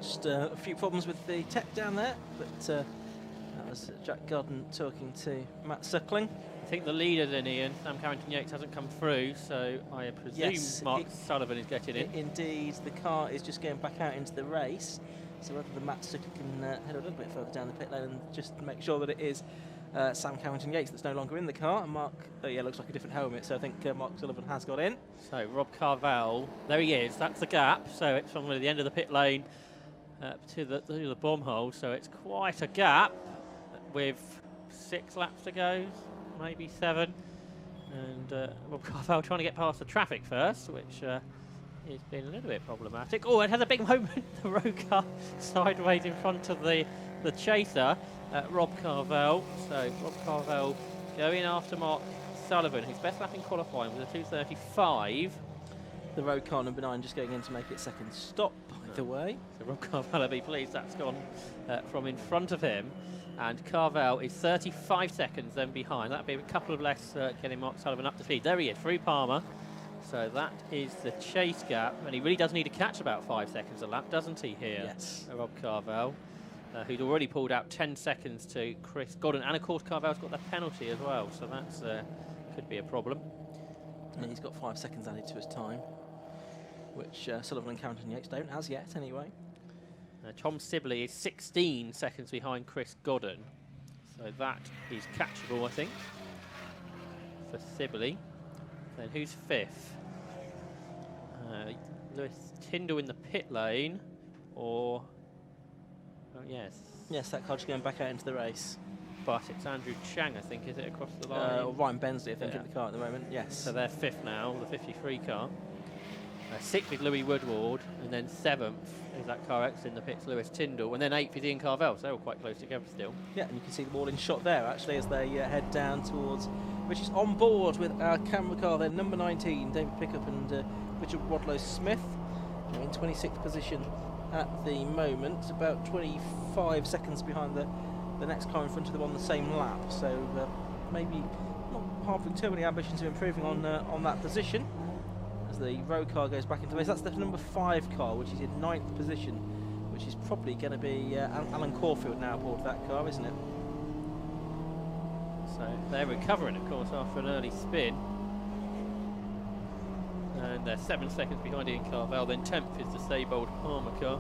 Just a few problems with the tech down there, but that was Jack Godden talking to Matt Suckling. I think the leader's in, Ian. Sam Carrington Yates hasn't come through, so I presume Mark Sullivan is getting in. Indeed, the car is just going back out into the race. So whether the Matt Suckling can head a little bit further down the pit lane and just make sure that it is Sam Carrington Yates that's no longer in the car. And Mark, looks like a different helmet, so I think Mark Sullivan has got in. So Rob Carvel, there he is. That's the gap. So it's from the end of the pit lane to the bomb hole. So it's quite a gap with 6 laps to go. Maybe 7, and Rob Carvel trying to get past the traffic first, which has been a little bit problematic. Oh, it has a big moment, the road car sideways in front of the chaser, Rob Carvel. So Rob Carvel going after Mark Sullivan, whose best lap in qualifying was a 2:35. The road car number 9 just going in to make its second stop, by the way. So Rob Carvel will be pleased that's gone from in front of him. And Carvel is 35 seconds then behind. That'd be a couple of less getting Mark Sullivan up to speed. There he is, through Palmer. So that is the chase gap. And he really does need to catch about 5 seconds a lap, doesn't he, here? Yes. Rob Carvel, who's already pulled out 10 seconds to Chris Godden. And, of course, Carvel's got the penalty as well. So that's could be a problem. And he's got 5 seconds added to his time, which Sullivan and Carrington Yates don't, as yet, anyway. Tom Sibley is 16 seconds behind Chris Godden. So that is catchable, I think, for Sibley. Then who's 5th? Lewis Tyndall in the pit lane, or... Oh, yes. Yes, that car just going back out into the race. But it's Andrew Chang, I think, is it, across the line? Or Ryan Bensley, I think, in the car at the moment, yes. So they're 5th now, the 53 car. 6th is Louis Woodward, and then 7th is that car X in the pits, Lewis Tyndall, and then 8th is Ian Carvel, so they're all quite close together still. Yeah, and you can see them all in shot there, actually, as they head down towards, which is on board with our camera car there, number 19, David Pickup and Richard Wadlow-Smith. They're in 26th position at the moment, about 25 seconds behind the next car in front of them on the same lap, so maybe not harboring too many ambitions of improving on that position. as the road car goes back into race. That's the number 5 car, which is in 9th position, which is probably going to be Alan Caulfield now aboard that car, isn't it? So they're recovering, of course, after an early spin. And they're 7 seconds behind Ian Carvel. Then 10th is the Seybold Palmer car.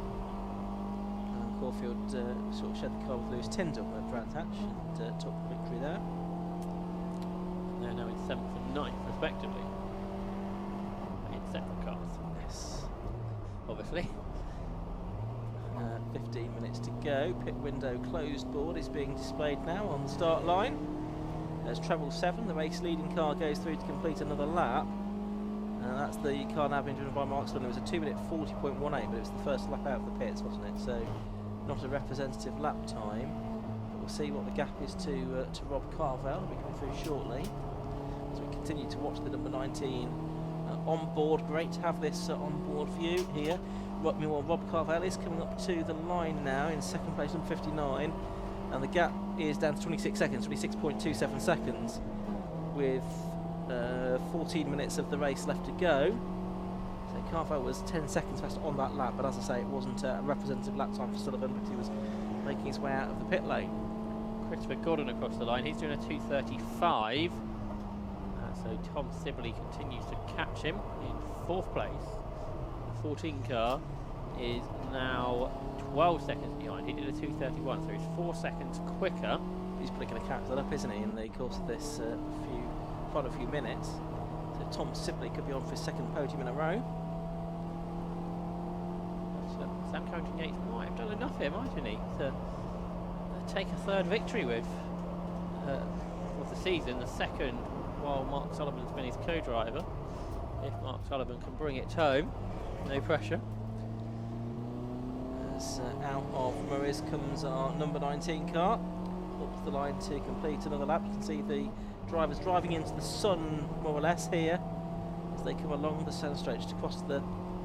Alan Caulfield sort of shared the car with Lewis Tyndall at Brands Hatch and took the victory there. They're now in 7th and 9th, respectively. In separate cars. Yes. Obviously. 15 minutes to go. Pit window closed board is being displayed now on the start line. There's treble 7. The race leading car goes through to complete another lap. That's the car now being driven by Mark Sullivan. It was a 2-minute 40.18, but it was the first lap out of the pits, wasn't it? So not a representative lap time. But we'll see what the gap is to Rob Carvel. We'll be coming through shortly. As we continue to watch the number 19 on board. Great to have this on board view here. Meanwhile, Rob Carvel is coming up to the line now in second place, number 59, and the gap is down to 26 seconds, 26.27 seconds, with 14 minutes of the race left to go. So Carvel was 10 seconds fast on that lap, but as I say, it wasn't a representative lap time for Sullivan because he was making his way out of the pit lane. Christopher Gordon across the line. He's doing a 2:35. So Tom Sibley continues to catch him in 4th place. The 14 car is now 12 seconds behind. He did a 2:31, so he's 4 seconds quicker. He's probably going to catch that up, isn't he, in the course of this quite a few minutes. So Tom Sibley could be on for his 2nd podium in a row. So Sam Carrington Yates might have done enough here, mightn't he, to take a 3rd victory with of the season, the 2nd while Mark Sullivan's been his co-driver. If Mark Sullivan can bring it home, no pressure. As out of Murray's comes our number 19 car up the line to complete another lap. You can see the drivers driving into the sun more or less here as they come along the centre straight just across the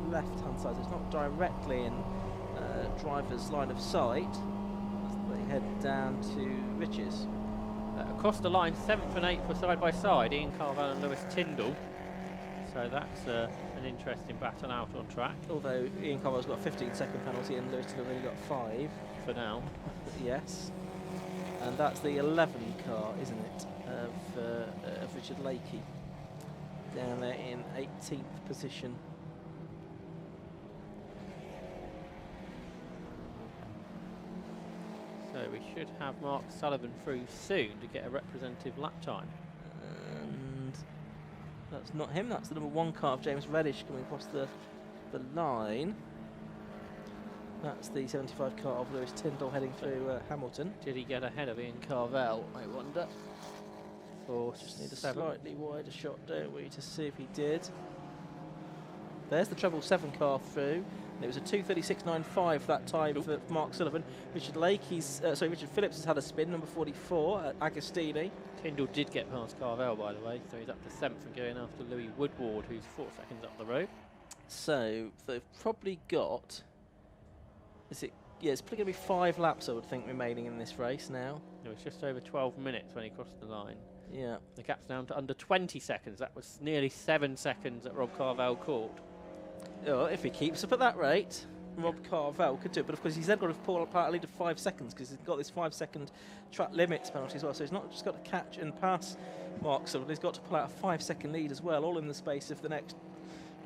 left hand side. So it's not directly in driver's line of sight as they head down to Riches. Across the line, 7th and 8th were side by side, Ian Carvel and Lewis Tyndall. So that's an interesting battle out on track. Although Ian Carvel's got a 15-second penalty and Lewis Tyndall only got 5. For now. Yes. And that's the 11 car, isn't it, of Richard Lakey. Down there in 18th position. So we should have Mark Sullivan through soon to get a representative lap time. And that's not him, that's the number 1 car of James Reddish coming across the line. That's the 75 car of Lewis Tyndall heading through Hamilton. Did he get ahead of Ian Carvel, I wonder? For just need a slightly wider shot, don't we, to see if he did. There's the treble 7 car through. It was a 2:36.95 that time for Mark Sullivan. Richard Phillips has had a spin, number 44 at Agostini. Tyndall did get past Carvel, by the way, so he's up to 7th and going after Louis Woodward, who's 4 seconds up the road. So they've probably got. Yeah, it's probably going to be 5 laps, I would think, remaining in this race now. It was just over 12 minutes when he crossed the line. Yeah. The gap's down to under 20 seconds. That was nearly 7 seconds that Rob Carvel caught. Oh, if he keeps up at that rate, Rob Carvel could do it. But of course, he's then got to pull apart a lead of 5 seconds because he's got this 5-second track limits penalty as well. So he's not just got to catch and pass Mark Sullivan, he's got to pull out a 5-second lead as well, all in the space of the next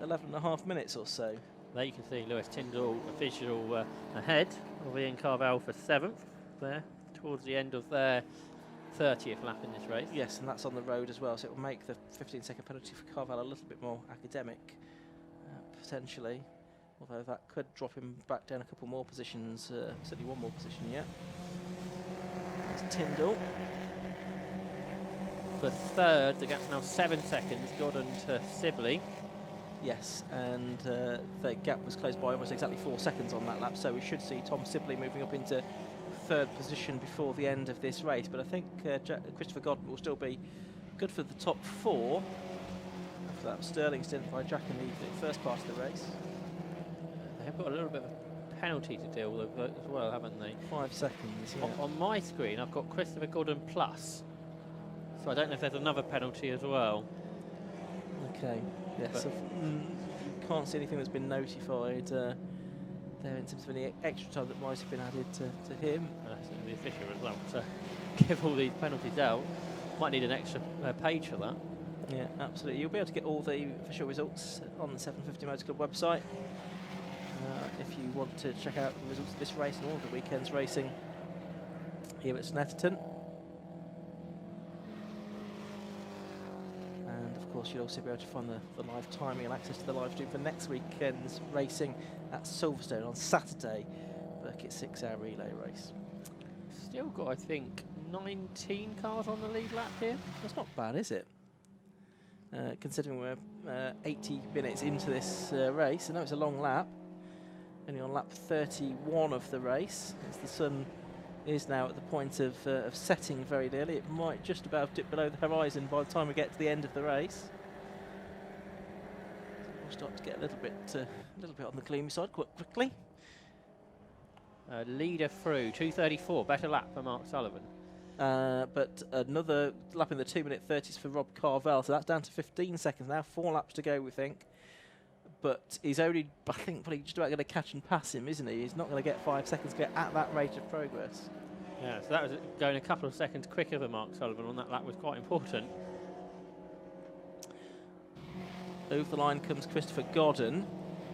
11.5 minutes or so. There you can see Lewis Tyndall official ahead of Ian Carvel for 7th there towards the end of their 30th lap in this race. Yes, and that's on the road as well, so it will make the 15-second penalty for Carvel a little bit more academic, potentially, although that could drop him back down a couple more positions, certainly 1 more position yet. There's Tyndall. For 3rd, the gap's now 7 seconds, Gordon to Sibley. Yes, and the gap was closed by almost exactly 4 seconds on that lap, so we should see Tom Sibley moving up into 3rd position before the end of this race. But I think Christopher Godden will still be good for the top 4 after that sterling stint by Jack in the first part of the race. They've got a little bit of a penalty to deal with as well, haven't they? 5 seconds, yeah. On my screen, I've got Christopher Gordon plus, so I don't know if there's another penalty as well. Okay. Yes. Can't see anything that's been notified there in terms of any extra time that might have been added to him. The official as well. So give all these penalties out. Might need an extra page for that. Yeah, absolutely. You'll be able to get all the official results on the 750 Motor Club website if you want to check out the results of this race and all the weekend's racing here at Snetterton. And of course you'll also be able to find the live timing and access to the live stream for next weekend's racing at Silverstone on Saturday. Burkitt 6-hour relay race. Still got, I think, 19 cars on the lead lap here. That's not bad, is it? Considering we're 80 minutes into this race. I know it's a long lap. Only on lap 31 of the race. As the sun is now at the point of setting very nearly. It might just about dip below the horizon by the time we get to the end of the race. We'll start to get a little bit on the gloomy side quite quickly. Leader through, 2:34, better lap for Mark Sullivan. But another lap in the 2-minute 30s for Rob Carvel, so that's down to 15 seconds now, 4 laps to go we think. But he's only, I think, probably just about going to catch and pass him, isn't he? He's not going to get 5 seconds to go at that rate of progress. Yeah, so that was going a couple of seconds quicker than Mark Sullivan on that lap was quite important. Over the line comes Christopher Godden,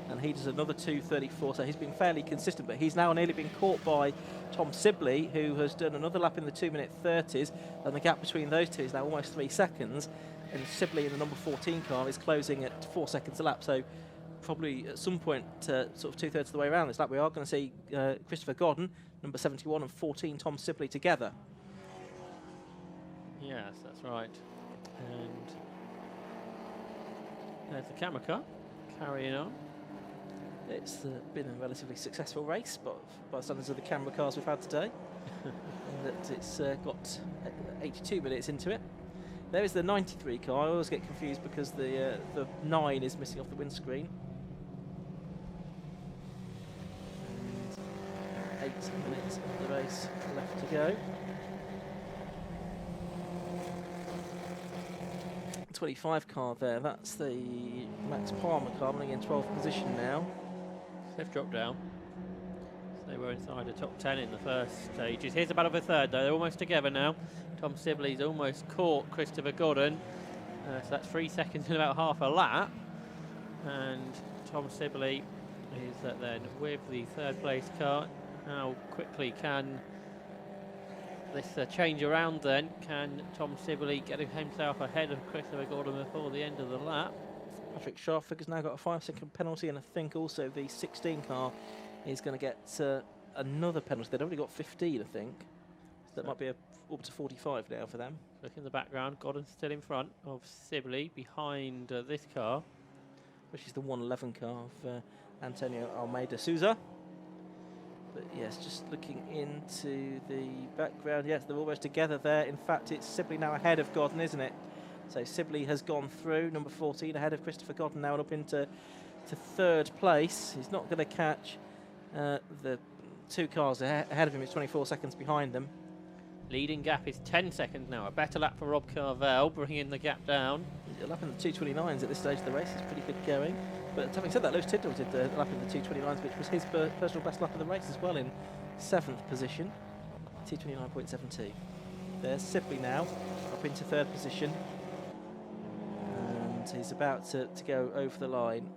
and he does another 2:34, so he's been fairly consistent, but he's now nearly been caught by Tom Sibley, who has done another lap in the 2-minute 30s, and the gap between those two is now almost 3 seconds, and Sibley in the number 14 car is closing at 4 seconds a lap, so probably at some point, sort of 2/3 of the way around this lap, we are going to see Christopher Godden, number 71, and 14 Tom Sibley together. Yes, that's right. And there's the camera car carrying on. It's been a relatively successful race, but by the standards of the camera cars we've had today, and that it's got 82 minutes into it. There is the 93 car. I always get confused because the 9 is missing off the windscreen. And 8 minutes of the race left to go. 25 car there. That's the Max Palmer car running in 12th position now. They've dropped down. So they were inside the top 10 in the first stages. Here's the battle for third, though. They're almost together now. Tom Sibley's almost caught Christopher Godden. So that's 3 seconds in about half a lap. And Tom Sibley is then with the third place car. How quickly can this change around then? Can Tom Sibley get himself ahead of Christopher Godden before the end of the lap? Patrick Scharfig has now got a 5-second penalty, and I think also the 16 car is going to get another penalty. They've already got 15, I think. So that might be up to 45 now for them. Look in the background, Godden's still in front of Sibley, behind this car. Which is the 111 car of Antonio Almeida Souza. But yes, just looking into the background, yes, they're almost together there. In fact, it's Sibley now ahead of Godden, isn't it? So Sibley has gone through, number 14, ahead of Christopher Godden now and up into third place. He's not going to catch the 2 cars ahead of him. It's 24 seconds behind them. Leading gap is 10 seconds now. A better lap for Rob Carvel, bringing the gap down. A lap in the 2:29s at this stage of the race is pretty good going. But having said that, Lewis Tyndall did a lap in the 2:29s, which was his personal best lap of the race as well, in 7th position. 2:29.72. There's Sibley now, up into 3rd position. And he's about to go over the line.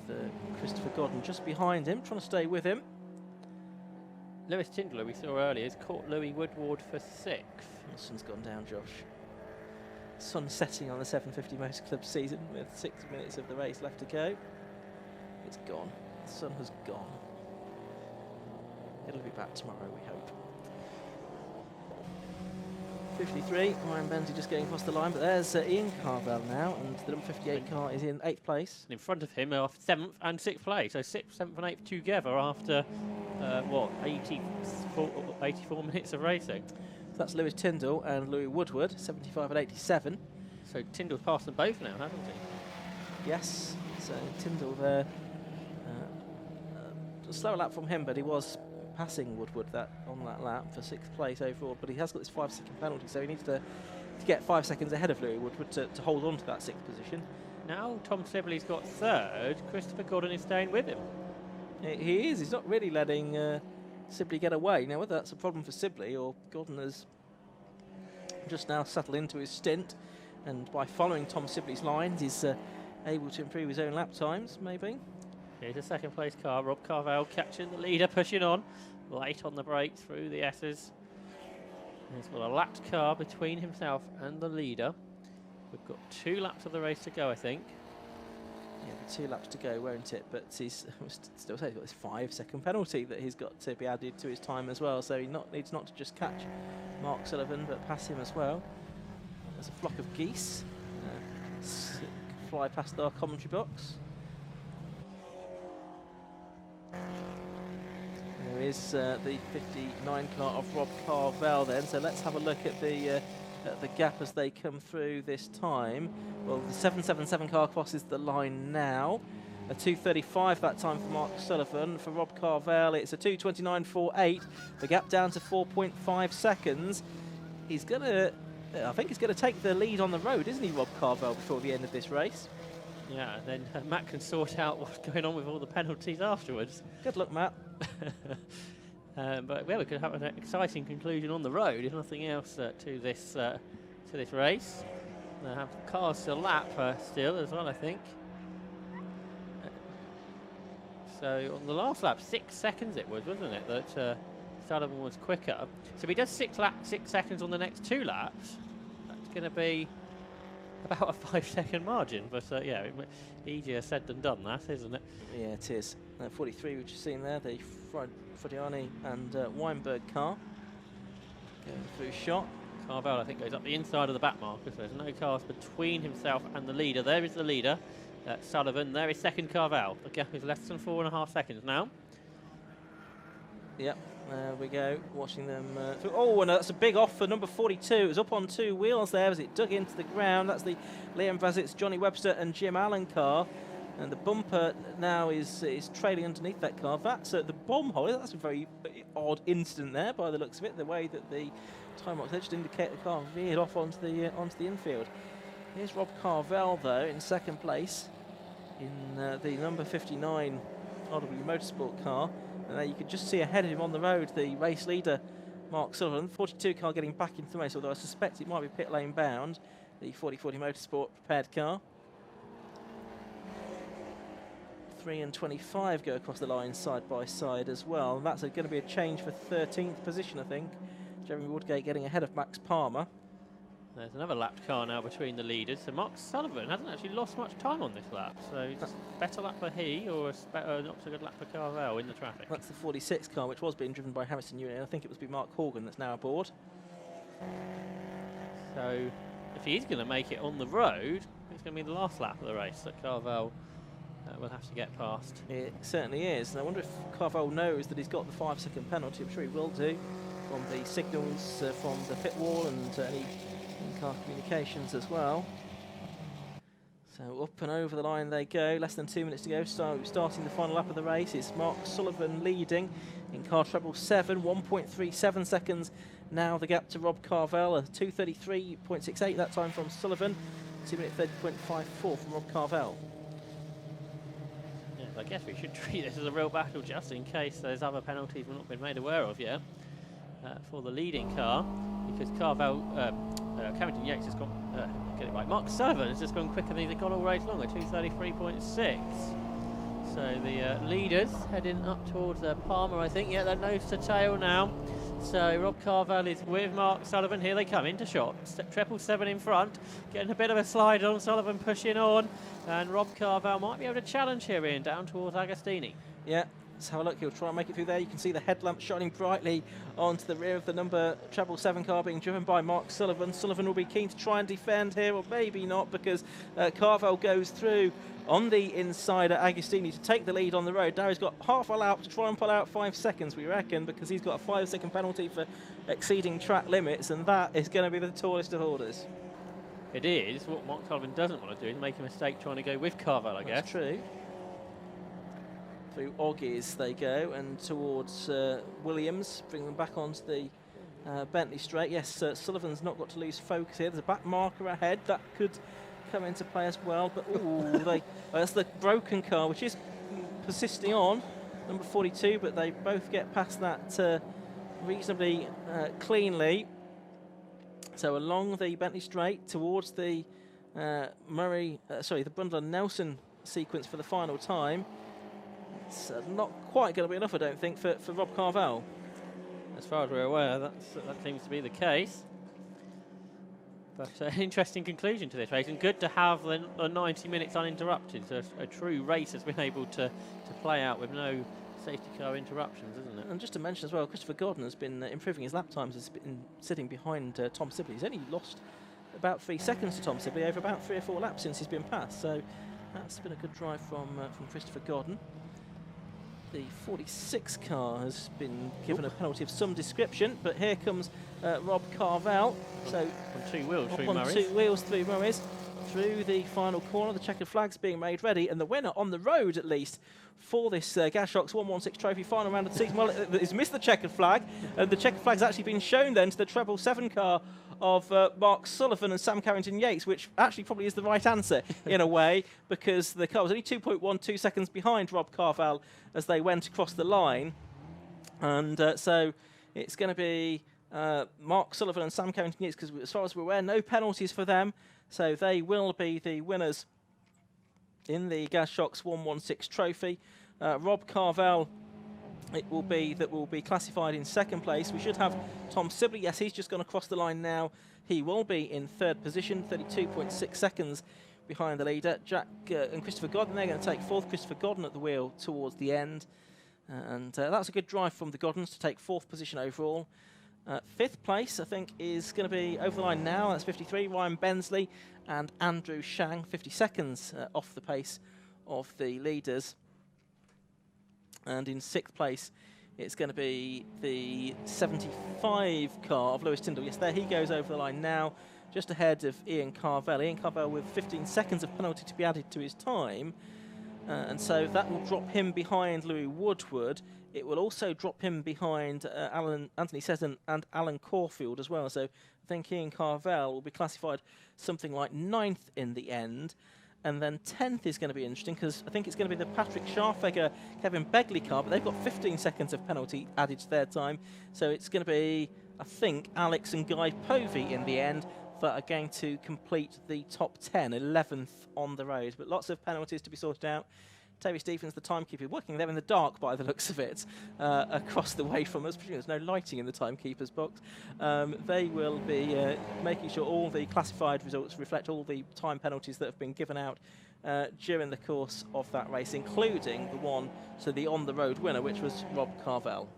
With Christopher Godden just behind him, trying to stay with him. Lewis Tyndall, we saw earlier, has caught Louis Woodward for 6th. The sun's gone down, Josh. Sun setting on the 750 Motor Club season with 6 minutes of the race left to go. It's gone. The sun has gone. It'll be back tomorrow, we hope. 53, Ryan Benzie just going across the line, but there's Ian Carvel now, and the number 58 car is in 8th place. In front of him are 7th and 6th place, so 6th, 7th and 8th together after, 84 minutes of racing. So that's Lewis Tyndall and Louis Woodward, 75 and 87. So Tyndall's passed them both now, hasn't he? Yes, so Tyndall there. A slower lap from him, but he was passing Woodward on that lap for 6th place overall, but he has got this 5-second penalty, so he needs to to get 5 seconds ahead of Louis Woodward to hold on to that 6th position. Now Tom Sibley's got 3rd. Christopher Gordon is staying with him. He is. He's not really letting Sibley get away. Now, whether that's a problem for Sibley or Gordon has just now settled into his stint, and by following Tom Sibley's lines, he's able to improve his own lap times, maybe. Here's a 2nd place car. Rob Carvell catching the leader, pushing on. Late on the brake through the S's. He's got a lapped car between himself and the leader. We've got 2 laps of the race to go, I think. Yeah, 2 laps to go, won't it? But he's still got this 5-second penalty that he's got to be added to his time as well. So he needs not to just catch Mark Sullivan, but pass him as well. There's a flock of geese fly past our commentary box. There is the 59 car of Rob Carvell then. So let's have a look at the gap as they come through this time. Well, the 777 car crosses the line now. A 2:35 that time for Mark Sullivan. For Rob Carvell, it's a 2:29.48. The gap down to 4.5 seconds. He's gonna, I think he's gonna take the lead on the road, isn't he, Rob Carvell, before the end of this race? Yeah, then Matt can sort out what's going on with all the penalties afterwards. Good luck, Matt. But yeah, we could have an exciting conclusion on the road, if nothing else, to this race. They have cars to lap still as well, I think. So on the last lap, 6 seconds it was, wasn't it, that Sullivan was quicker. So if he does 6 seconds on the next 2 laps, that's going to be about a 5-second margin. But yeah, easier said than done, that, isn't it? Yeah, it is. 43, which you've seen there, the Frediani and Weinberg car going through shot. Carvell, I think, goes up the inside of the back marker, so there's no cars between himself and the leader. There is the leader, Sullivan. There is 2nd Carvell. The gap is less than 4.5 seconds now. Yep, there we go, watching them through. Oh, and that's a big off for number 42. It was up on 2 wheels there as it dug into the ground. That's the Liam Vazit's, Johnny Webster and Jim Allen car. And the bumper now is trailing underneath that car. That's the bomb hole. That's a very odd incident there by the looks of it. The way that the time box just indicate the car veered off onto the infield. Here's Rob Carvell though in 2nd place in the number 59 RW Motorsport car. And there you could just see ahead of him on the road the race leader Mark Sullivan. 42 car getting back into the race, although I suspect it might be pit lane bound. The 4040 Motorsport prepared car. 3 and 25 go across the line side by side as well. And that's going to be a change for 13th position, I think. Jeremy Woodgate getting ahead of Max Palmer. There's another lapped car now between the leaders. So Mark Sullivan hasn't actually lost much time on this lap. So just better lap for he, or not so good lap for Carvell in the traffic. That's the 46 car, which was being driven by Harrison Union. I think it was be Mark Horgan that's now aboard. So if he's going to make it on the road, it's going to be the last lap of the race that Carvell will have to get past. It certainly is. And I wonder if Carvell knows that he's got the 5-second penalty. I'm sure he will do from the signals from the pit wall and any in-car communications as well. So up and over the line they go. Less than 2 minutes to go. Starting the final lap of the race. It's Mark Sullivan leading in car treble 7, 1.37 seconds. Now the gap to Rob Carvell, a 2:33.68 that time from Sullivan, 2 minute 30.54 from Rob Carvell. I guess we should treat this as a real battle just in case those other penalties we've not been made aware of yet for the leading car, because Carrington Yates has gone, get it right, Mark Sullivan has just gone quicker than he's gone all race long, at 2:33.6. So the leaders heading up towards Palmer, I think. Yeah, they're nose to tail now. So Rob Carvell is with Mark Sullivan. Here they come into shot. 777 in front, getting a bit of a slide on. Sullivan pushing on, and Rob Carvell might be able to challenge here in down towards Agostini. Yeah, let's have a look. He'll try and make it through there. You can see the headlamp shining brightly onto the rear of the number treble 7 car being driven by Mark Sullivan. Sullivan will be keen to try and defend here, or maybe not, because Carvell goes through on the inside at Agostini to take the lead on the road. Now he's got half a lap to try and pull out 5 seconds, we reckon, because he's got a 5-second penalty for exceeding track limits, and that is going to be the tallest of orders. It is. What Mark Sullivan doesn't want to do is make a mistake trying to go with Carvell, I guess. That's true. Through Oggies they go, and towards Williams, bring them back onto the Bentley Straight. Yes, Sullivan's not got to lose focus here. There's a back marker ahead that could come into play as well. But that's the broken car, which is persisting on, number 42. But they both get past that reasonably cleanly. So along the Bentley Straight towards the the Brundle and Nelson sequence for the final time. It's not quite going to be enough, I don't think, for Rob Carvel. As far as we're aware, that seems to be the case. But interesting conclusion to this race, and good to have the 90 minutes uninterrupted. So a true race has been able to play out with no safety car interruptions, isn't it? And just to mention as well, Christopher Gordon has been improving his lap times, has been sitting behind Tom Sibley. He's only lost about 3 seconds to Tom Sibley over about 3 or 4 laps since he's been passed. So that's been a good drive from Christopher Gordon. The 46 car has been given a penalty of some description, but here comes Rob Carvel. So on 2 wheels through on Murray's. 2 wheels through Murray's, through the final corner. The checkered flag's being made ready, and the winner on the road, at least, for this Gashox 116 Trophy final round of the season. Well, it's missed the checkered flag, and the checkered flag's actually been shown then to the treble 7 car of Mark Sullivan and Sam Carrington Yates, which actually probably is the right answer in a way, because the car was only 2.12 seconds behind Rob Carvel as they went across the line. And so it's going to be Mark Sullivan and Sam Carrington Yates, because as far as we're aware, no penalties for them. So they will be the winners in the Gashox 116 Trophy. Rob Carvel, it will be classified in 2nd place. We should have Tom Sibley. Yes, he's just gone across the line now. He will be in 3rd position, 32.6 seconds behind the leader. Jack and Christopher Godden, they're going to take 4th. Christopher Godden at the wheel towards the end. And that's a good drive from the Goddens to take 4th position overall. 5th place, I think, is going to be over the line now. That's 53, Ryan Bensley and Andrew Shang, 50 seconds off the pace of the leaders. And in 6th place, it's going to be the 75 car of Lewis Tyndall. Yes, there he goes over the line now, just ahead of Ian Carvel. Ian Carvel with 15 seconds of penalty to be added to his time. And so that will drop him behind Louis Woodward. It will also drop him behind Anthony Seton and Alan Caulfield as well. So I think Ian Carvel will be classified something like 9th in the end. And then 10th is going to be interesting, because I think it's going to be the Patrick Scharfegger, Kevin Begley car, but they've got 15 seconds of penalty added to their time. So it's going to be, I think, Alex and Guy Povey in the end that are going to complete the top 10, 11th on the road. But lots of penalties to be sorted out. Toby Stephens, the timekeeper, working there in the dark by the looks of it, across the way from us. There's no lighting in the timekeeper's box. They will be making sure all the classified results reflect all the time penalties that have been given out during the course of that race, including the one to the on-the-road winner, which was Rob Carvel.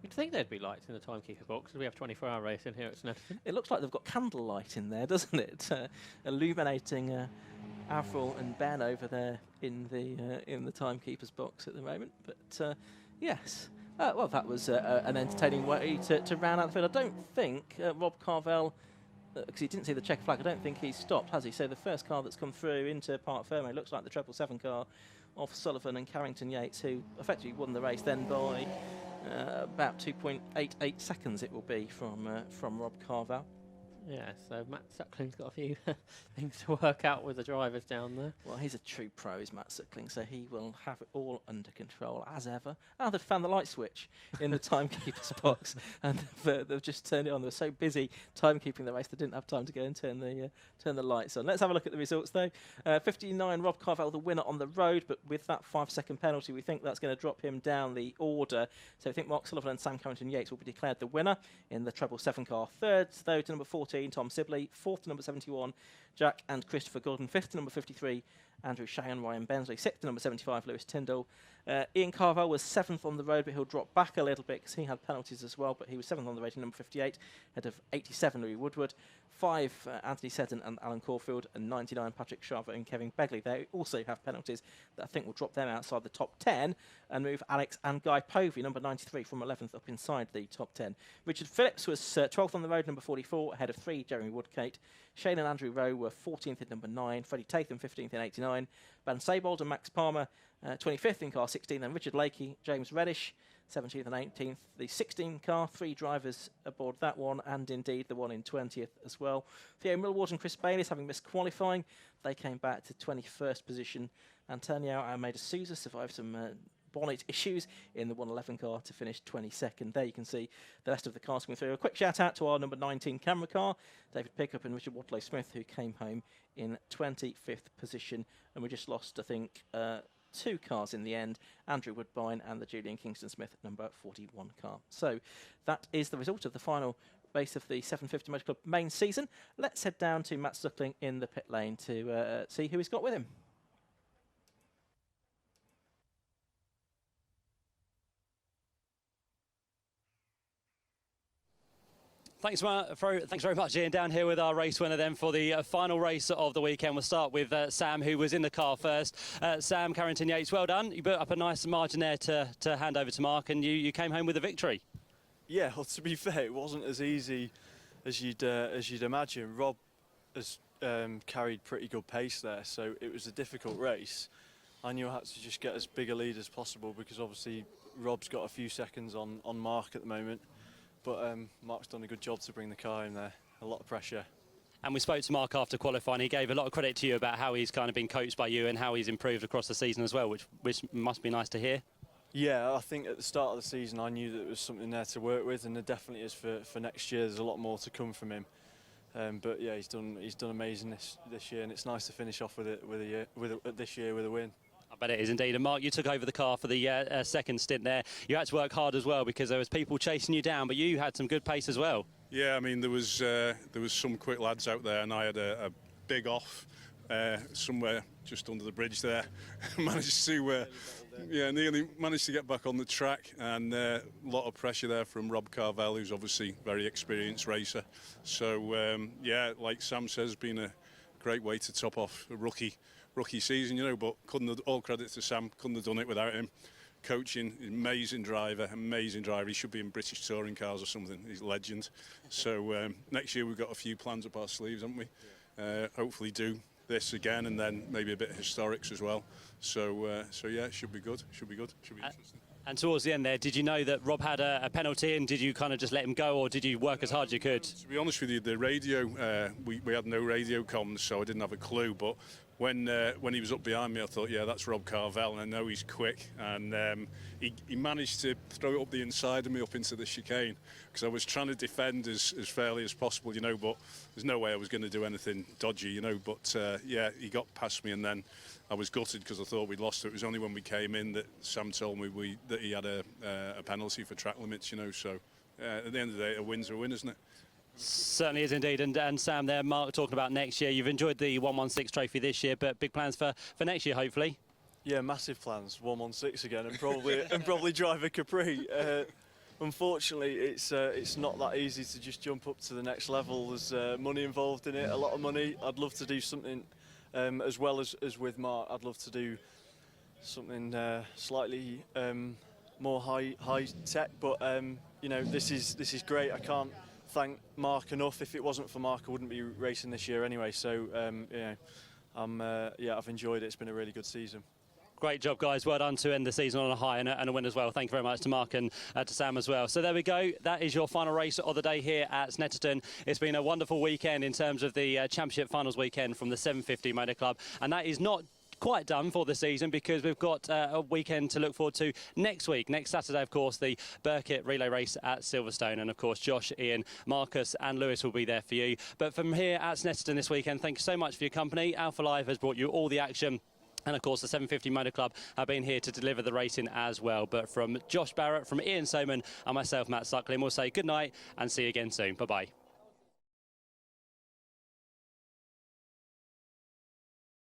You'd think there'd be lights in the timekeeper box, because we have 24-hour racing here at Snetterton. It looks like they've got candlelight in there, doesn't it? Illuminating Avril and Ben over there in the timekeeper's box at the moment. But yes, well, that was an entertaining way to round out the field. I don't think Rob Carvel, because he didn't see the checker flag, I don't think he's stopped, has he? So the first car that's come through into Parc Fermé looks like the 777 car of Sullivan and Carrington Yates, who effectively won the race then by about 2.88 seconds it will be from Rob Carvel. Yeah, so Matt Suckling's got a few things to work out with the drivers down there. Well, he's a true pro, is Matt Suckling, so he will have it all under control as ever. Oh, they've found the light switch in the timekeeper's box, and they've just turned it on. They were so busy timekeeping the race, they didn't have time to go and turn the lights on. Let's have a look at the results, though. 59, Rob Carvel, the winner on the road, but with that 5-second penalty, we think that's going to drop him down the order. So I think Mark Sullivan and Sam Carrington Yates will be declared the winner in the 777 car. 3rd, though, to number 14, Tom Sibley. 4th to number 71, Jack and Christopher Gordon. 5th to number 53, Andrew Shang and Ryan Bensley. 6th to number 75, Lewis Tyndall. Ian Carvel was 7th on the road, but he'll drop back a little bit because he had penalties as well, but he was 7th on the road in number 58, ahead of 87, Louis Woodward. 5, Anthony Seton and Alan Caulfield, and 99, Patrick Scharfegger and Kevin Begley. They also have penalties that I think will drop them outside the top 10 and move Alex and Guy Povey, number 93, from 11th up inside the top 10. Richard Phillips was 12th on the road, number 44, ahead of 3, Jeremy Woodgate. Shane and Andrew Rowe were 14th at number 9, Freddie Tatham 15th in 89, Ben Saybold and Max Palmer 25th in car 16, then Richard Lakey, James Reddish 17th and 18th. The 16 car, 3 drivers aboard that one, and indeed the one in 20th as well. Theo Millward and Chris Bayliss, having missed qualifying, they came back to 21st position. Antonio Almeida Souza survived some bonnet issues in the 111 car to finish 22nd. There you can see the rest of the cars coming through. A quick shout out to our number 19 camera car, David Pickup and Richard Wadlow Smith, who came home in 25th position. And we just lost, I think, 2 cars in the end, Andrew Woodbine and the Julian Kingston Smith number 41 car. So that is the result of the final race of the 750 Motor Club main season. Let's head down to Matt Suckling in the pit lane to see who he's got with him. Thanks very much, Ian. Down here with our race winner then for the final race of the weekend. We'll start with Sam, who was in the car first. Sam, Carrington Yates, well done. You built up a nice margin there to hand over to Mark, and you came home with a victory. Yeah, well, to be fair, it wasn't as easy as you'd imagine. Rob has carried pretty good pace there, so it was a difficult race. I knew I had to just get as big a lead as possible because obviously Rob's got a few seconds on Mark at the moment. But Mark's done a good job to bring the car in there. A lot of pressure. And we spoke to Mark after qualifying. He gave a lot of credit to you about how he's kind of been coached by you and how he's improved across the season as well, which must be nice to hear. Yeah, I think at the start of the season I knew that there was something there to work with, and there definitely is for next year. There's a lot more to come from him. But yeah, he's done amazing this year, and it's nice to finish off this year with a win. I bet it is indeed. And Mark, you took over the car for the second stint there. You had to work hard as well because there was people chasing you down, but you had some good pace as well. Yeah, I mean there was some quick lads out there, and I had a big off somewhere just under the bridge there. Managed to nearly managed to get back on the track, and a lot of pressure there from Rob Carvel, who's obviously a very experienced racer. So yeah, like Sam says, been a great way to top off a rookie season, you know, but all credit to Sam, couldn't have done it without him. Coaching, amazing driver. He should be in British touring cars or something. He's a legend. So next year we've got a few plans up our sleeves, haven't we? Hopefully do this again, and then maybe a bit of historics as well. So yeah, it should be good. Should be interesting. And towards the end there, did you know that Rob had a penalty, and did you kind of just let him go, or did you work as hard as you could? To be honest with you, the radio, we had no radio comms, so I didn't have a clue. But when he was up behind me, I thought, yeah, that's Rob Carvel, and I know he's quick. And he managed to throw it up the inside of me up into the chicane, because I was trying to defend as fairly as possible, you know, but there's no way I was going to do anything dodgy, you know. But yeah, he got past me, and then I was gutted because I thought we'd lost it. It was only when we came in that Sam told me that he had a penalty for track limits, you know. So at the end of the day, a win's a win, isn't it? Certainly is indeed. And Sam there, Mark, talking about next year. You've enjoyed the 116 trophy this year, but big plans for next year, hopefully. Yeah, massive plans. 116 again, and probably drive a Capri. Unfortunately, it's not that easy to just jump up to the next level. There's money involved in it, a lot of money. I'd love to do something as well as with Mark. I'd love to do something slightly more high tech, but you know, this is great. I can't thank Mark enough. If it wasn't for Mark, I wouldn't be racing this year anyway. So you know, I've enjoyed it. It's been a really good season. Great job, guys. Well done to end the season on a high and a win as well. Thank you very much to Mark and to Sam as well. So there we go. That is your final race of the day here at Snetterton. It's been a wonderful weekend in terms of the Championship Finals weekend from the 750 Motor Club. And that is not quite done for the season, because we've got a weekend to look forward to next week. Next Saturday, of course, the Burkitt relay race at Silverstone, and of course Josh, Ian, Marcus and Lewis will be there for you. But from here at Snetterton this weekend, thank you so much for your company. Alpha Live has brought you all the action, and of course the 750 Motor Club have been here to deliver the racing as well. But from Josh Barrett, from Ian Soman and myself, Matt Suckling, we'll say good night and see you again soon. Bye bye.